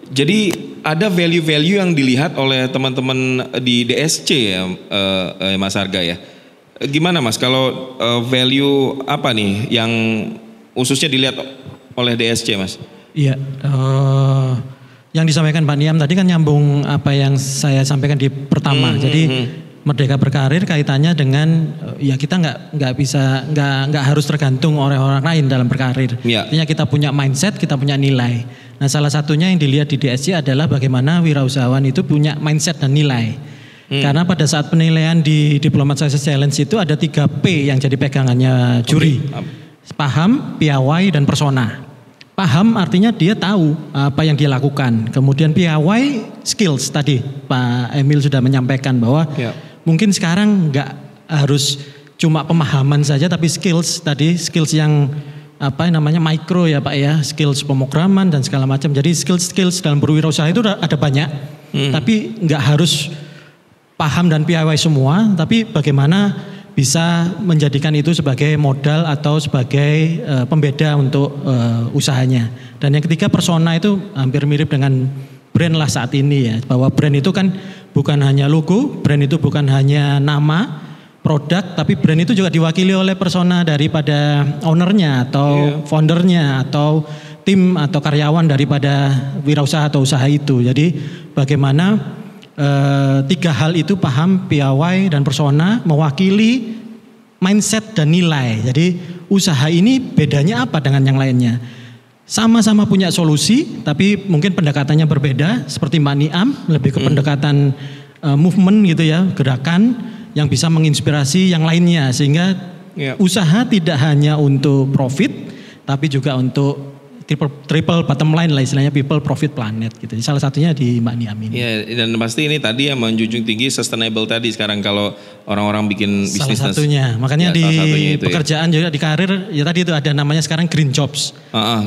S5: Jadi ada value-value yang dilihat oleh teman-teman di DSC ya Mas Arga ya. Gimana Mas kalau value apa nih yang khususnya dilihat oleh DSC Mas?
S3: Iya, yang disampaikan Pak Niam tadi kan nyambung apa yang saya sampaikan di pertama. Jadi Merdeka Berkarir kaitannya dengan ya kita nggak harus tergantung oleh orang lain dalam berkarir. Artinya kita punya mindset, kita punya nilai. Nah salah satunya yang dilihat di DSC adalah bagaimana wirausahawan itu punya mindset dan nilai. Karena pada saat penilaian di Diplomat Success Challenge itu ada 3 P yang jadi pegangannya juri. Paham, piawai, dan persona. Paham artinya dia tahu apa yang dia lakukan. Kemudian piawai, skills tadi Pak Emil sudah menyampaikan bahwa mungkin sekarang nggak harus cuma pemahaman saja, tapi skills tadi, skills yang micro ya Pak ya, skills pemrograman dan segala macam. Jadi skills dalam berwirausaha itu ada banyak, tapi nggak harus paham dan piawai semua, tapi bagaimana bisa menjadikan itu sebagai modal atau sebagai pembeda untuk usahanya. Dan yang ketiga persona itu hampir mirip dengan brand lah saat ini ya, bahwa brand itu kan bukan hanya logo, brand itu bukan hanya nama produk, tapi brand itu juga diwakili oleh persona daripada ownernya atau foundernya atau tim atau karyawan daripada wirausaha atau usaha itu. Jadi bagaimana 3 hal itu paham, piawai, dan persona mewakili mindset dan nilai. Jadi usaha ini bedanya apa dengan yang lainnya? Sama-sama punya solusi, tapi mungkin pendekatannya berbeda. Seperti Mbak Niam, lebih ke pendekatan movement gitu ya, gerakan yang bisa menginspirasi yang lainnya. Sehingga usaha tidak hanya untuk profit, tapi juga untuk triple bottom line lah istilahnya, people, profit, planet gitu. Salah satunya di Mbak Niam ini.
S5: Ya, dan pasti ini tadi yang menjunjung tinggi sustainable tadi sekarang kalau orang-orang bikin bisnis.
S3: Salah satunya, makanya di pekerjaan juga di karir ya tadi itu ada namanya sekarang green jobs.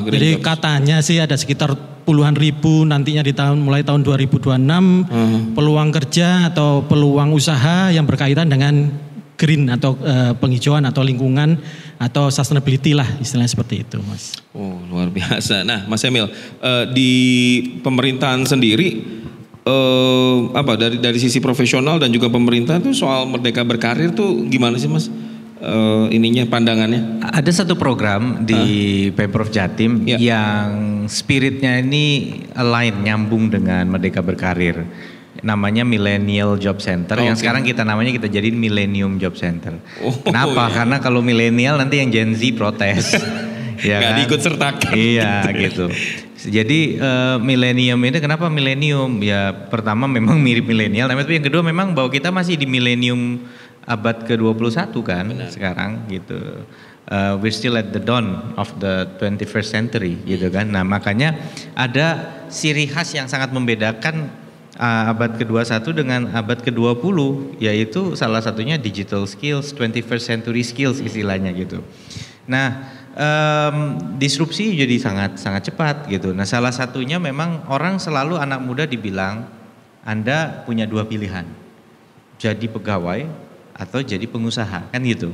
S5: Green
S3: Jadi
S5: jobs.
S3: katanya sih ada sekitar puluhan ribu nantinya di mulai tahun 2026 peluang kerja atau peluang usaha yang berkaitan dengan green atau penghijauan atau lingkungan atau sustainability lah istilahnya seperti itu, Mas.
S5: Oh, luar biasa. Nah, Mas Emil, di pemerintahan sendiri dari sisi profesional dan juga pemerintah tuh soal merdeka berkarir tuh gimana sih, Mas? Pandangannya?
S1: Ada satu program di Pemprov Jatim yang spiritnya ini align, nyambung dengan Merdeka Berkarir. Namanya Millennial Job Center yang sekarang kita jadiin Millennium Job Center. Kenapa? Karena kalau milenial nanti yang Gen Z protes. Ya
S5: Gak
S1: kan?
S5: diikut sertakan.
S1: Iya gitu. Jadi milenium ini kenapa milenium? Ya pertama memang mirip milenial, tapi yang kedua memang bahwa kita masih di milenium abad ke-21 kan. Benar. Sekarang gitu. We're still at the dawn of the 21st century gitu kan. Nah makanya ada ciri khas yang sangat membedakan abad ke-21 dengan abad ke-20, yaitu salah satunya digital skills, 21st century skills istilahnya gitu. Nah, disrupsi jadi sangat cepat gitu. Nah, salah satunya memang orang selalu anak muda dibilang Anda punya dua pilihan. Jadi pegawai atau jadi pengusaha, kan gitu.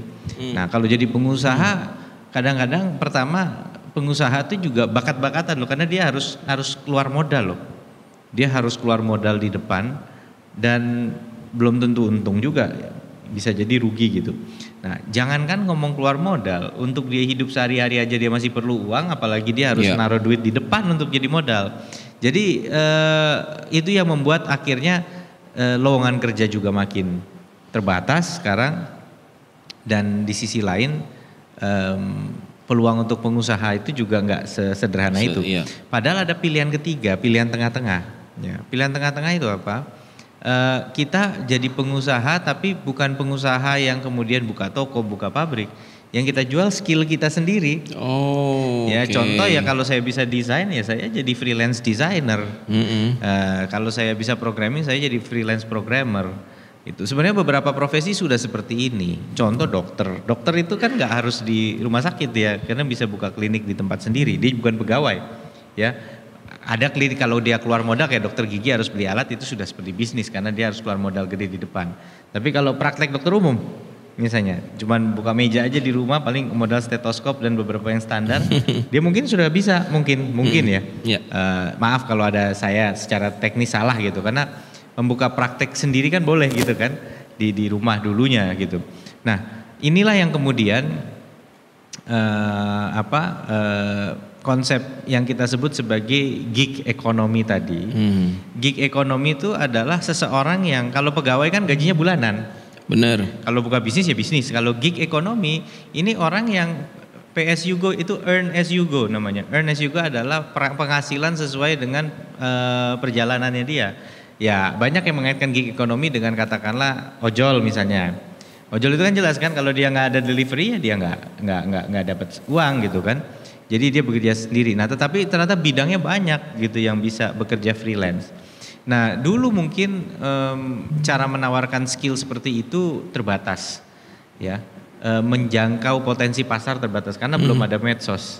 S1: Nah, kalau jadi pengusaha kadang-kadang pertama pengusaha itu juga bakat-bakatan loh, karena dia harus keluar modal loh. Dia harus keluar modal di depan dan belum tentu untung juga, bisa jadi rugi gitu. Nah, jangankan ngomong keluar modal, untuk dia hidup sehari-hari aja dia masih perlu uang, apalagi dia harus naruh duit di depan untuk jadi modal. Jadi itu yang membuat akhirnya lowongan kerja juga makin terbatas sekarang, dan di sisi lain peluang untuk pengusaha itu juga nggak sesederhana itu. Padahal ada pilihan ketiga, pilihan tengah-tengah. Ya, pilihan tengah-tengah itu apa? Kita jadi pengusaha tapi bukan pengusaha yang kemudian buka toko, buka pabrik. Yang kita jual skill kita sendiri. Contoh ya, kalau saya bisa desain ya saya jadi freelance designer. Kalau saya bisa programming saya jadi freelance programmer. Itu sebenarnya beberapa profesi sudah seperti ini. Contoh dokter. Dokter itu kan nggak harus di rumah sakit ya, karena bisa buka klinik di tempat sendiri. Dia bukan pegawai. Ya. Ada klinik, kalau dia keluar modal kayak dokter gigi harus beli alat, itu sudah seperti bisnis karena dia harus keluar modal gede di depan. Tapi kalau praktek dokter umum misalnya cuman buka meja aja di rumah, paling modal stetoskop dan beberapa yang standar, dia mungkin sudah bisa, mungkin ya. Maaf kalau ada saya secara teknis salah gitu, karena membuka praktek sendiri kan boleh gitu kan di rumah dulunya gitu. Nah, inilah yang kemudian konsep yang kita sebut sebagai gig economy tadi. Gig economy itu adalah seseorang yang kalau pegawai kan gajinya bulanan.
S5: Benar.
S1: Kalau buka bisnis ya bisnis. Kalau gig economy ini orang yang pay as you go, itu earn as you go namanya. Earn as you go adalah penghasilan sesuai dengan perjalanannya dia. Ya banyak yang mengaitkan gig economy dengan katakanlah ojol misalnya. Ojol itu kan jelas kan kalau dia nggak ada delivery ya dia nggak dapat uang gitu kan. Jadi dia bekerja sendiri. Nah, tetapi ternyata bidangnya banyak gitu yang bisa bekerja freelance. Nah, dulu mungkin cara menawarkan skill seperti itu terbatas, ya, menjangkau potensi pasar terbatas karena belum ada medsos.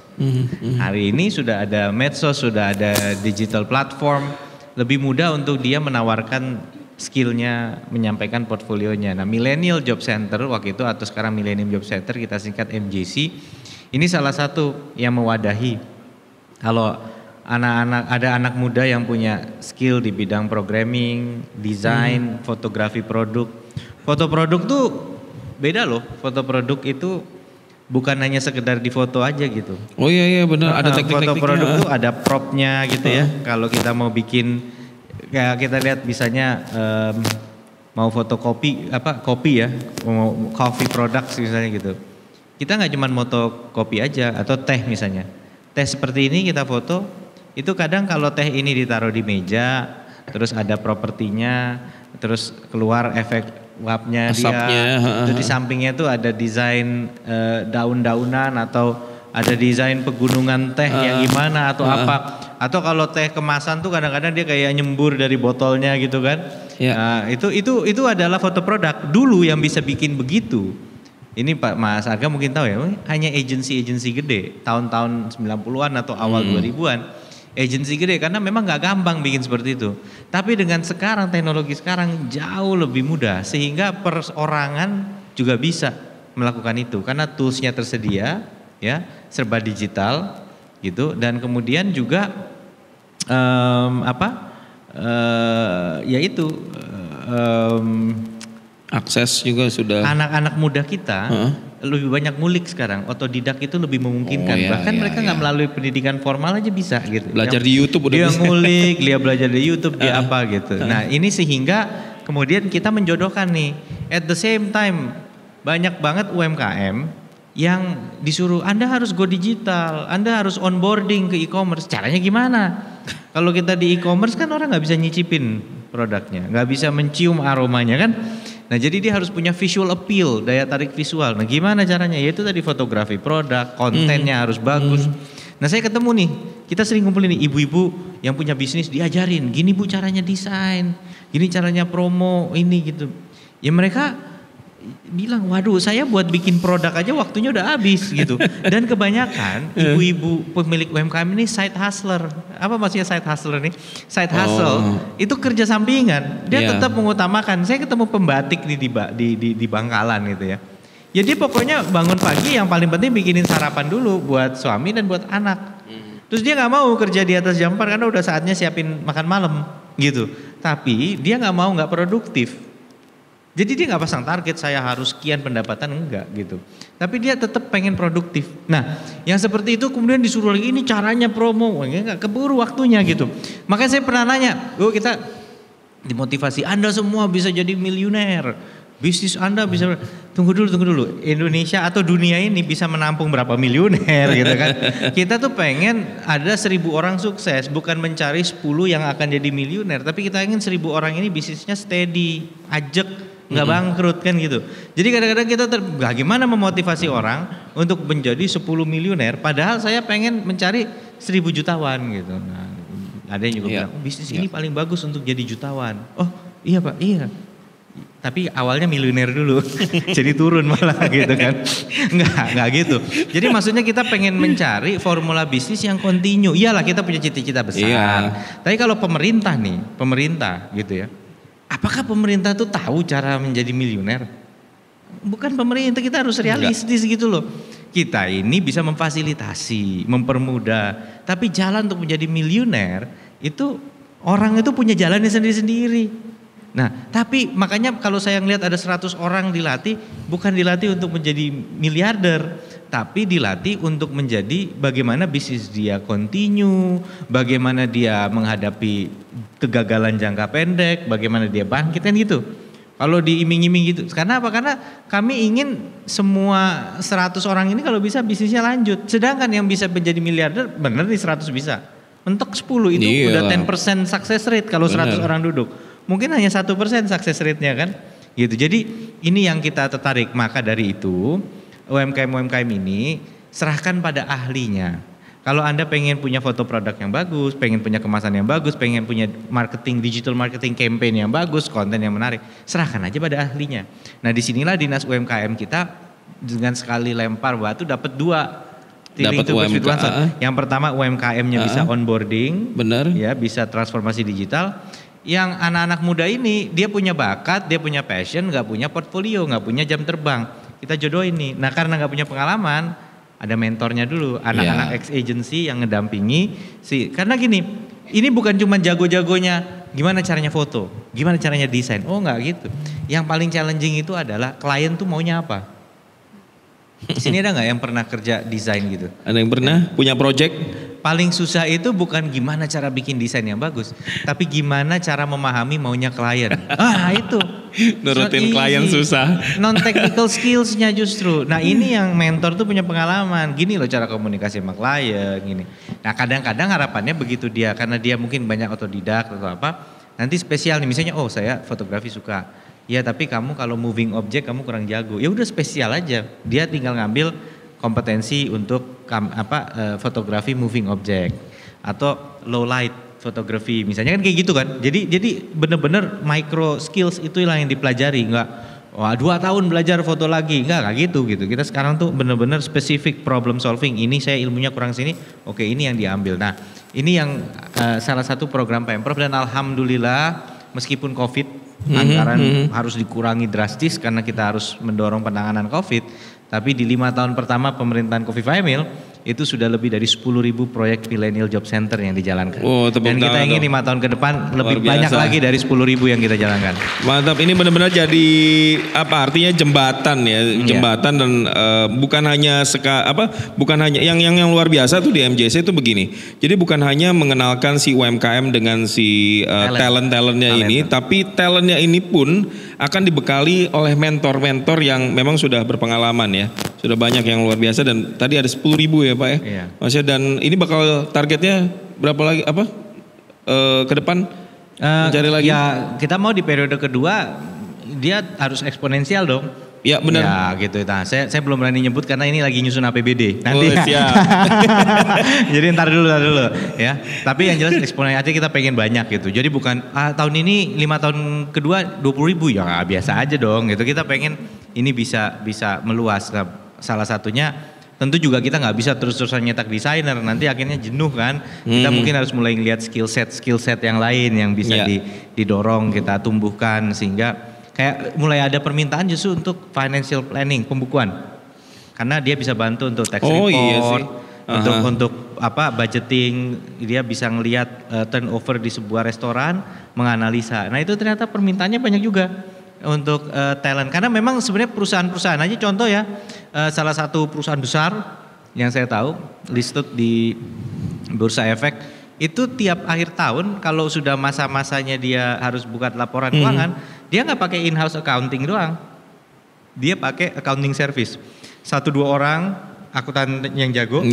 S1: Hari ini sudah ada medsos, sudah ada digital platform, lebih mudah untuk dia menawarkan skillnya, menyampaikan portfolionya. Nah, Millennial Job Center waktu itu atau sekarang Millennium Job Center kita singkat MJC. Ini salah satu yang mewadahi kalau ada anak muda yang punya skill di bidang programming, desain, fotografi produk. Foto produk tuh beda loh. Foto produk itu bukan hanya sekedar di foto aja gitu.
S5: Oh iya benar, ada teknik-tekniknya.
S1: Foto produk tuh ada propnya gitu ya. Kalau kita mau bikin kayak kita lihat misalnya mau fotokopi kopi ya, mau coffee products misalnya gitu. kita nggak cuma foto kopi aja atau teh misalnya. Teh seperti ini kita foto, itu kadang kalau teh ini ditaruh di meja, terus ada propertinya, terus keluar efek uapnya dia, itu di sampingnya tuh ada desain daun-daunan atau ada desain pegunungan teh yang gimana atau apa. Atau kalau teh kemasan tuh kadang-kadang dia kayak nyembur dari botolnya gitu kan. Nah, itu adalah foto produk. Dulu yang bisa bikin begitu. Ini Pak Mas Arga mungkin tahu ya, hanya agensi-agensi gede tahun-tahun 90-an atau awal 2000-an. Agensi gede karena memang nggak gampang bikin seperti itu. Tapi dengan sekarang teknologi sekarang jauh lebih mudah sehingga perorangan juga bisa melakukan itu karena toolsnya tersedia ya, serba digital gitu, dan kemudian juga
S5: akses juga sudah.
S1: Anak-anak muda kita lebih banyak ngulik sekarang, otodidak itu lebih memungkinkan. Bahkan mereka nggak melalui pendidikan formal aja bisa gitu.
S5: Belajar di YouTube udah
S1: dia
S5: bisa.
S1: ngulik, dia belajar di YouTube, dia apa gitu. Nah ini sehingga kemudian kita menjodohkan nih, at the same time banyak banget UMKM yang disuruh Anda harus go digital, Anda harus onboarding ke e-commerce. Caranya gimana? Kalau kita di e-commerce kan orang nggak bisa nyicipin produknya, nggak bisa mencium aromanya kan. Nah jadi dia harus punya visual appeal, daya tarik visual. Nah gimana caranya? Yaitu tadi fotografi produk, kontennya harus bagus. Nah saya ketemu nih, kita sering kumpulin nih ibu-ibu yang punya bisnis, diajarin, gini Bu caranya desain, gini caranya promo ini gitu. Ya mereka bilang, waduh saya buat bikin produk aja waktunya udah habis gitu. Dan kebanyakan ibu-ibu pemilik UMKM ini side hustler. Apa maksudnya side hustler nih? Side hustle itu kerja sampingan. Dia tetap mengutamakan. Saya ketemu pembatik nih di Bangkalan gitu ya. Ya dia pokoknya bangun pagi yang paling penting bikinin sarapan dulu buat suami dan buat anak. Terus dia nggak mau kerja di atas jam 4 karena udah saatnya siapin makan malam gitu. Tapi dia nggak produktif. Jadi dia nggak pasang target saya harus sekian pendapatan, enggak gitu. Tapi dia tetap pengen produktif. Nah yang seperti itu kemudian disuruh lagi ini caranya promo, nggak keburu waktunya gitu. Makanya saya pernah nanya, kita dimotivasi Anda semua bisa jadi miliuner. Bisnis Anda bisa, tunggu dulu. Indonesia atau dunia ini bisa menampung berapa miliuner gitu kan. Kita tuh pengen ada 1000 orang sukses, bukan mencari 10 yang akan jadi miliuner. Tapi kita ingin 1000 orang ini bisnisnya steady, ajek, nggak bangkrut kan gitu. Jadi kadang-kadang kita bagaimana memotivasi orang untuk menjadi 10 miliuner padahal saya pengen mencari 1000 jutawan gitu. Nah, ada yang juga bilang bisnis ini paling bagus untuk jadi jutawan. Oh iya Pak, iya. Tapi awalnya miliuner dulu. Jadi turun malah gitu kan. Enggak gitu. Jadi maksudnya kita pengen mencari formula bisnis yang kontinu. Iyalah kita punya cita-cita besar. Tapi kalau pemerintah gitu ya. Apakah pemerintah tuh tahu cara menjadi miliuner? Bukan pemerintah, kita harus realistis gitu loh. Kita ini bisa memfasilitasi, mempermudah. Tapi jalan untuk menjadi miliuner itu orang itu punya jalannya sendiri-sendiri. Nah tapi makanya kalau saya ngelihat ada 100 orang dilatih, bukan dilatih untuk menjadi miliarder. Tapi dilatih untuk menjadi bagaimana bisnis dia kontinu, bagaimana dia menghadapi kegagalan jangka pendek, bagaimana dia bangkit kan gitu. Kalau diiming-iming gitu. Karena apa? Karena kami ingin semua 100 orang ini kalau bisa bisnisnya lanjut. Sedangkan yang bisa menjadi miliarder benar nih 100 bisa. Mentok 10 itu udah 10% success rate kalau 100 orang duduk. Mungkin hanya 1% success rate-nya kan. Gitu. Jadi ini yang kita tertarik. Maka dari itu UMKM ini serahkan pada ahlinya. Kalau Anda pengen punya foto produk yang bagus, pengen punya kemasan yang bagus, pengen punya digital marketing campaign yang bagus, konten yang menarik, serahkan aja pada ahlinya. Nah disinilah dinas UMKM kita dengan sekali lempar batu dapat 2. Dapat UMKM. Yang pertama UMKM-nya bisa onboarding, benar, ya bisa transformasi digital. Yang anak-anak muda ini dia punya bakat, dia punya passion, nggak punya portfolio, nggak punya jam terbang. Kita jodohin nih. Nah karena nggak punya pengalaman, ada mentornya dulu, anak-anak ex-agency yang ngedampingi karena gini, ini bukan cuma jago-jagonya gimana caranya foto, gimana caranya desain. Oh nggak gitu. Yang paling challenging itu adalah klien tuh maunya apa. Di sini ada nggak yang pernah kerja desain gitu?
S5: Ada yang pernah punya project?
S1: paling susah itu bukan gimana cara bikin desain yang bagus, tapi gimana cara memahami maunya klien. Itu.
S5: Nurutin klien susah.
S1: Non technical skillsnya justru. Nah ini yang mentor tuh punya pengalaman. Gini loh cara komunikasi sama klien gini. Nah kadang-kadang harapannya begitu dia, karena dia mungkin banyak otodidak atau apa. Nanti spesial nih, misalnya saya fotografi suka. Ya tapi kamu kalau moving object kamu kurang jago. Ya udah spesial aja. Dia tinggal ngambil kompetensi untuk fotografi moving object atau low light fotografi misalnya kan kayak gitu kan. Jadi bener-bener micro skills itu yang dipelajari, enggak 2 tahun belajar foto lagi, enggak gitu. Kita sekarang tuh bener-bener specific problem solving. Ini saya ilmunya kurang sini, oke ini yang diambil. Nah ini yang salah satu program Pemprov, dan alhamdulillah meskipun COVID anggaran harus dikurangi drastis karena kita harus mendorong penanganan COVID. Tapi di 5 tahun pertama pemerintahan Kofifa Emil itu sudah lebih dari 10.000 proyek Millennial Job Center yang dijalankan. Dan kita ingin 5 tahun ke depan lebih banyak lagi dari 10.000 yang kita jalankan.
S5: Mantap, ini benar-benar jadi artinya jembatan ya, jembatan dan bukan hanya bukan hanya yang luar biasa tuh di MJC itu begini. Jadi bukan hanya mengenalkan si UMKM dengan si talent-talentnya ini, tapi talentnya ini pun akan dibekali oleh mentor-mentor yang memang sudah berpengalaman ya. Sudah banyak yang luar biasa, dan tadi ada 10.000 ya Pak ya.
S1: Iya.
S5: Maksudnya, dan ini bakal targetnya berapa lagi ke depan mencari lagi?
S1: Ya kita mau di periode kedua dia harus eksponensial dong.
S5: Ya benar.
S1: Ya gitu. Nah, saya belum berani nyebut karena ini lagi nyusun APBD. Nanti
S5: siap.
S1: Jadi ntar dulu ya. Tapi yang jelas eksponensial aja kita pengen banyak gitu. Jadi bukan tahun ini 5 tahun kedua 20.000 ya biasa aja dong gitu. Kita pengen ini bisa meluas. Salah satunya tentu juga kita nggak bisa terus-terusan nyetak desainer, nanti akhirnya jenuh kan. Kita mungkin harus mulai ngelihat skill set yang lain yang bisa didorong, kita tumbuhkan, sehingga kayak mulai ada permintaan justru untuk financial planning, pembukuan. Karena dia bisa bantu untuk tax report, untuk budgeting, dia bisa ngelihat turnover di sebuah restoran, menganalisa. Nah itu ternyata permintaannya banyak juga untuk talent, karena memang sebenarnya perusahaan-perusahaan aja contoh ya, salah satu perusahaan besar yang saya tahu listed di Bursa Efek itu tiap akhir tahun kalau sudah masa-masanya dia harus buka laporan keuangan, dia nggak pakai in-house accounting doang, dia pakai accounting service, 1-2 orang akuntan yang jago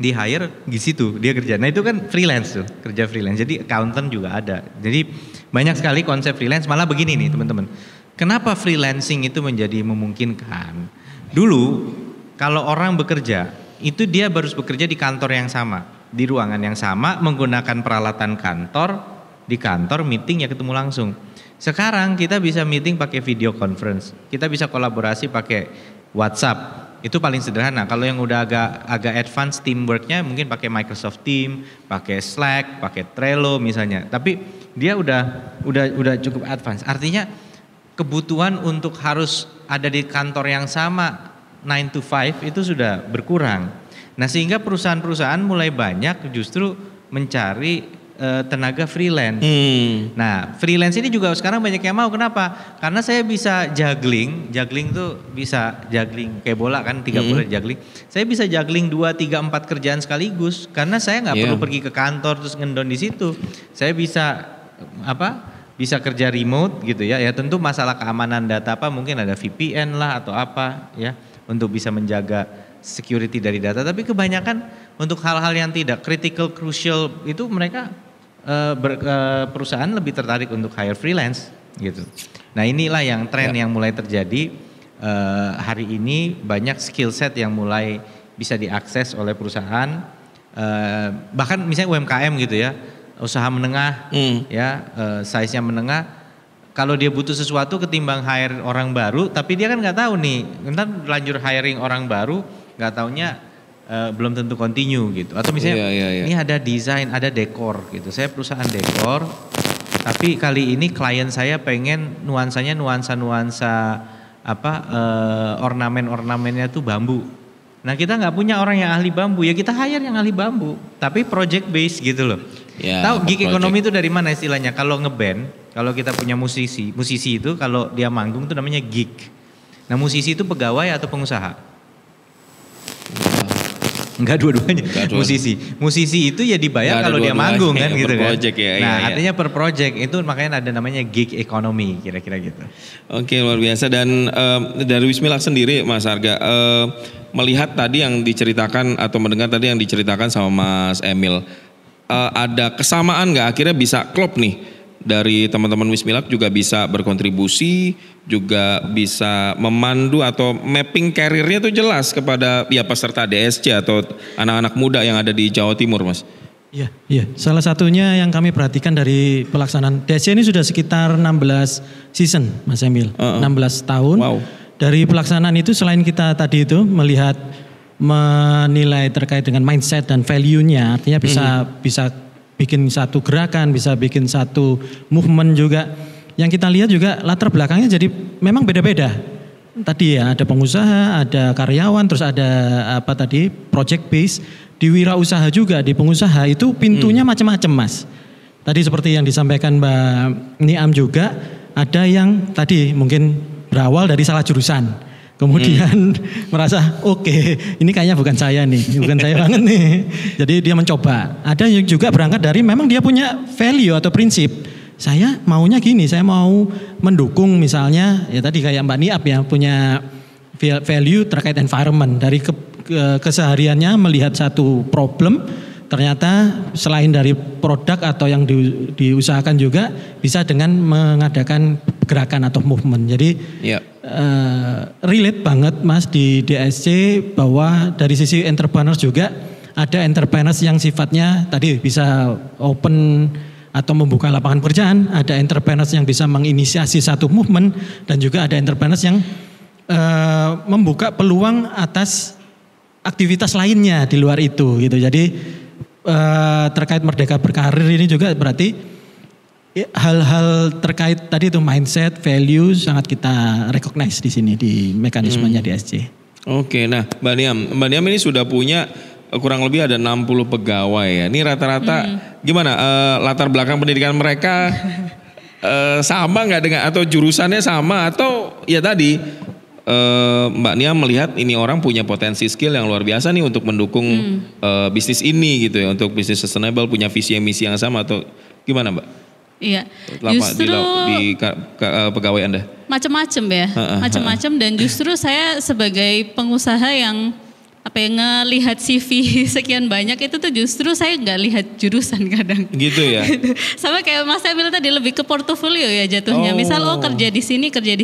S1: di hire di situ dia kerja. Nah itu kan freelance tuh, kerja freelance, jadi accountant juga ada. Jadi banyak sekali konsep freelance. Malah begini nih teman-teman, kenapa freelancing itu menjadi memungkinkan? Dulu kalau orang bekerja itu dia harus bekerja di kantor yang sama, di ruangan yang sama, menggunakan peralatan kantor, di kantor meeting ya ketemu langsung. Sekarang kita bisa meeting pakai video conference, kita bisa kolaborasi pakai WhatsApp. Itu paling sederhana. Kalau yang udah agak advance teamworknya mungkin pakai Microsoft Teams, pakai Slack, pakai Trello misalnya. Tapi dia udah cukup advance. Artinya kebutuhan untuk harus ada di kantor yang sama 9 to 5 itu sudah berkurang. Nah sehingga perusahaan-perusahaan mulai banyak justru mencari tenaga freelance. Nah freelance ini juga sekarang banyak yang mau. Kenapa? Karena saya bisa juggling tuh bisa juggling kayak bola kan, 3 bola juggling. Saya bisa juggling 2, 3, 4 kerjaan sekaligus karena saya nggak perlu pergi ke kantor terus ngendon di situ. Saya bisa bisa kerja remote gitu ya. Ya tentu masalah keamanan data mungkin ada VPN lah atau apa ya untuk bisa menjaga security dari data. Tapi kebanyakan untuk hal-hal yang tidak critical, crucial itu mereka perusahaan lebih tertarik untuk hire freelance gitu. Nah inilah yang tren yang mulai terjadi hari ini, banyak skill set yang mulai bisa diakses oleh perusahaan, bahkan misalnya UMKM gitu ya, usaha menengah size-nya menengah, kalau dia butuh sesuatu ketimbang hire orang baru, tapi dia kan nggak tahu nih, entar lanjut hiring orang baru, nggak taunya belum tentu continue gitu. Atau misalnya ini ada desain, ada dekor gitu. Saya perusahaan dekor, tapi kali ini klien saya pengen nuansanya nuansa ornamen-ornamennya tuh bambu. Nah kita nggak punya orang yang ahli bambu, ya kita hire yang ahli bambu, tapi project base gitu loh. Tahu gig ekonomi itu dari mana istilahnya? Kalau ngeband, kalau kita punya musisi itu kalau dia manggung itu namanya gig. Nah musisi itu pegawai atau pengusaha? Enggak dua-duanya. Musisi itu ya dibayar kalau dia manggung kan gitu kan. Artinya per project itu makanya ada namanya gig economy kira-kira gitu.
S5: Oke, luar biasa. Dan dari Wismilak sendiri Mas Arga, melihat tadi yang diceritakan atau mendengar tadi yang diceritakan sama Mas Emil, ada kesamaan nggak akhirnya bisa klop nih? Dari teman-teman Wismilak juga bisa berkontribusi, juga bisa memandu atau mapping karirnya tuh jelas kepada ya peserta DSC atau anak-anak muda yang ada di Jawa Timur, Mas.
S3: Iya. Salah satunya yang kami perhatikan dari pelaksanaan DSC ini sudah sekitar 16 season, Mas Emil. 16 tahun.
S5: Wow.
S3: Dari pelaksanaan itu selain kita tadi itu melihat menilai terkait dengan mindset dan value-nya, artinya bisa bikin satu gerakan, bisa bikin satu movement juga. Yang kita lihat juga latar belakangnya jadi memang beda-beda. Tadi ya ada pengusaha, ada karyawan, terus ada apa tadi project base. Di wirausaha juga, di pengusaha itu pintunya macam-macam, Mas. Tadi seperti yang disampaikan Mbak Niam juga, ada yang tadi mungkin berawal dari salah jurusan. Kemudian merasa oke, ini kayaknya bukan saya nih, bukan saya banget nih. Jadi dia mencoba. Ada yang juga berangkat dari memang dia punya value atau prinsip. Saya maunya gini, saya mau mendukung misalnya, ya tadi kayak Mbak Niap ya, punya value terkait environment. Dari kesehariannya melihat satu problem, ternyata selain dari produk atau yang diusahakan juga bisa dengan mengadakan gerakan atau movement. Jadi relate banget Mas di DSC bahwa dari sisi entrepreneurs juga ada entrepreneurs yang sifatnya tadi bisa open atau membuka lapangan pekerjaan, ada entrepreneurs yang bisa menginisiasi satu movement dan juga ada entrepreneurs yang membuka peluang atas aktivitas lainnya di luar itu gitu. Jadi terkait merdeka berkarir ini juga berarti hal-hal terkait tadi itu mindset, value sangat kita recognize di sini di mekanismenya DSC.
S5: Oke, nah Mbak Niam ini sudah punya kurang lebih ada 60 pegawai ya. Ini rata-rata gimana latar belakang pendidikan mereka sama nggak dengan atau jurusannya sama atau ya tadi Mbak Niam melihat ini orang punya potensi skill yang luar biasa nih untuk mendukung bisnis ini gitu ya, untuk bisnis sustainable, punya visi dan misi yang sama atau gimana Mbak?
S2: Iya, justru
S5: di pegawai Anda?
S2: Macam-macam ya, macam-macam dan justru saya sebagai pengusaha yang ngelihat CV sekian banyak itu tuh justru saya nggak lihat jurusan kadang.
S5: Gitu ya.
S2: Sama kayak Mas Emil tadi lebih ke portofolio ya jatuhnya. Misal kerja di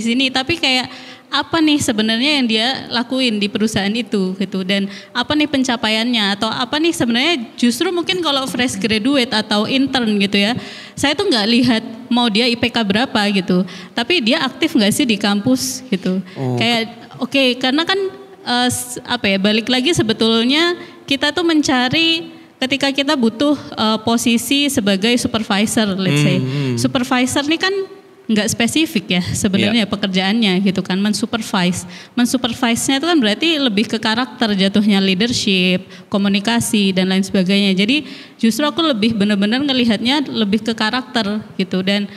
S2: sini, tapi kayak apa nih sebenarnya yang dia lakuin di perusahaan itu gitu dan apa nih pencapaiannya atau apa nih sebenarnya justru mungkin kalau fresh graduate atau intern gitu ya saya tuh nggak lihat mau dia IPK berapa gitu tapi dia aktif nggak sih di kampus gitu kayak karena kan balik lagi sebetulnya kita tuh mencari ketika kita butuh posisi sebagai supervisor let's say supervisor nih kan nggak spesifik ya sebenarnya pekerjaannya gitu kan mensupervise-nya itu kan berarti lebih ke karakter jatuhnya leadership, komunikasi dan lain sebagainya. Jadi justru aku lebih benar-benar ngelihatnya lebih ke karakter gitu dan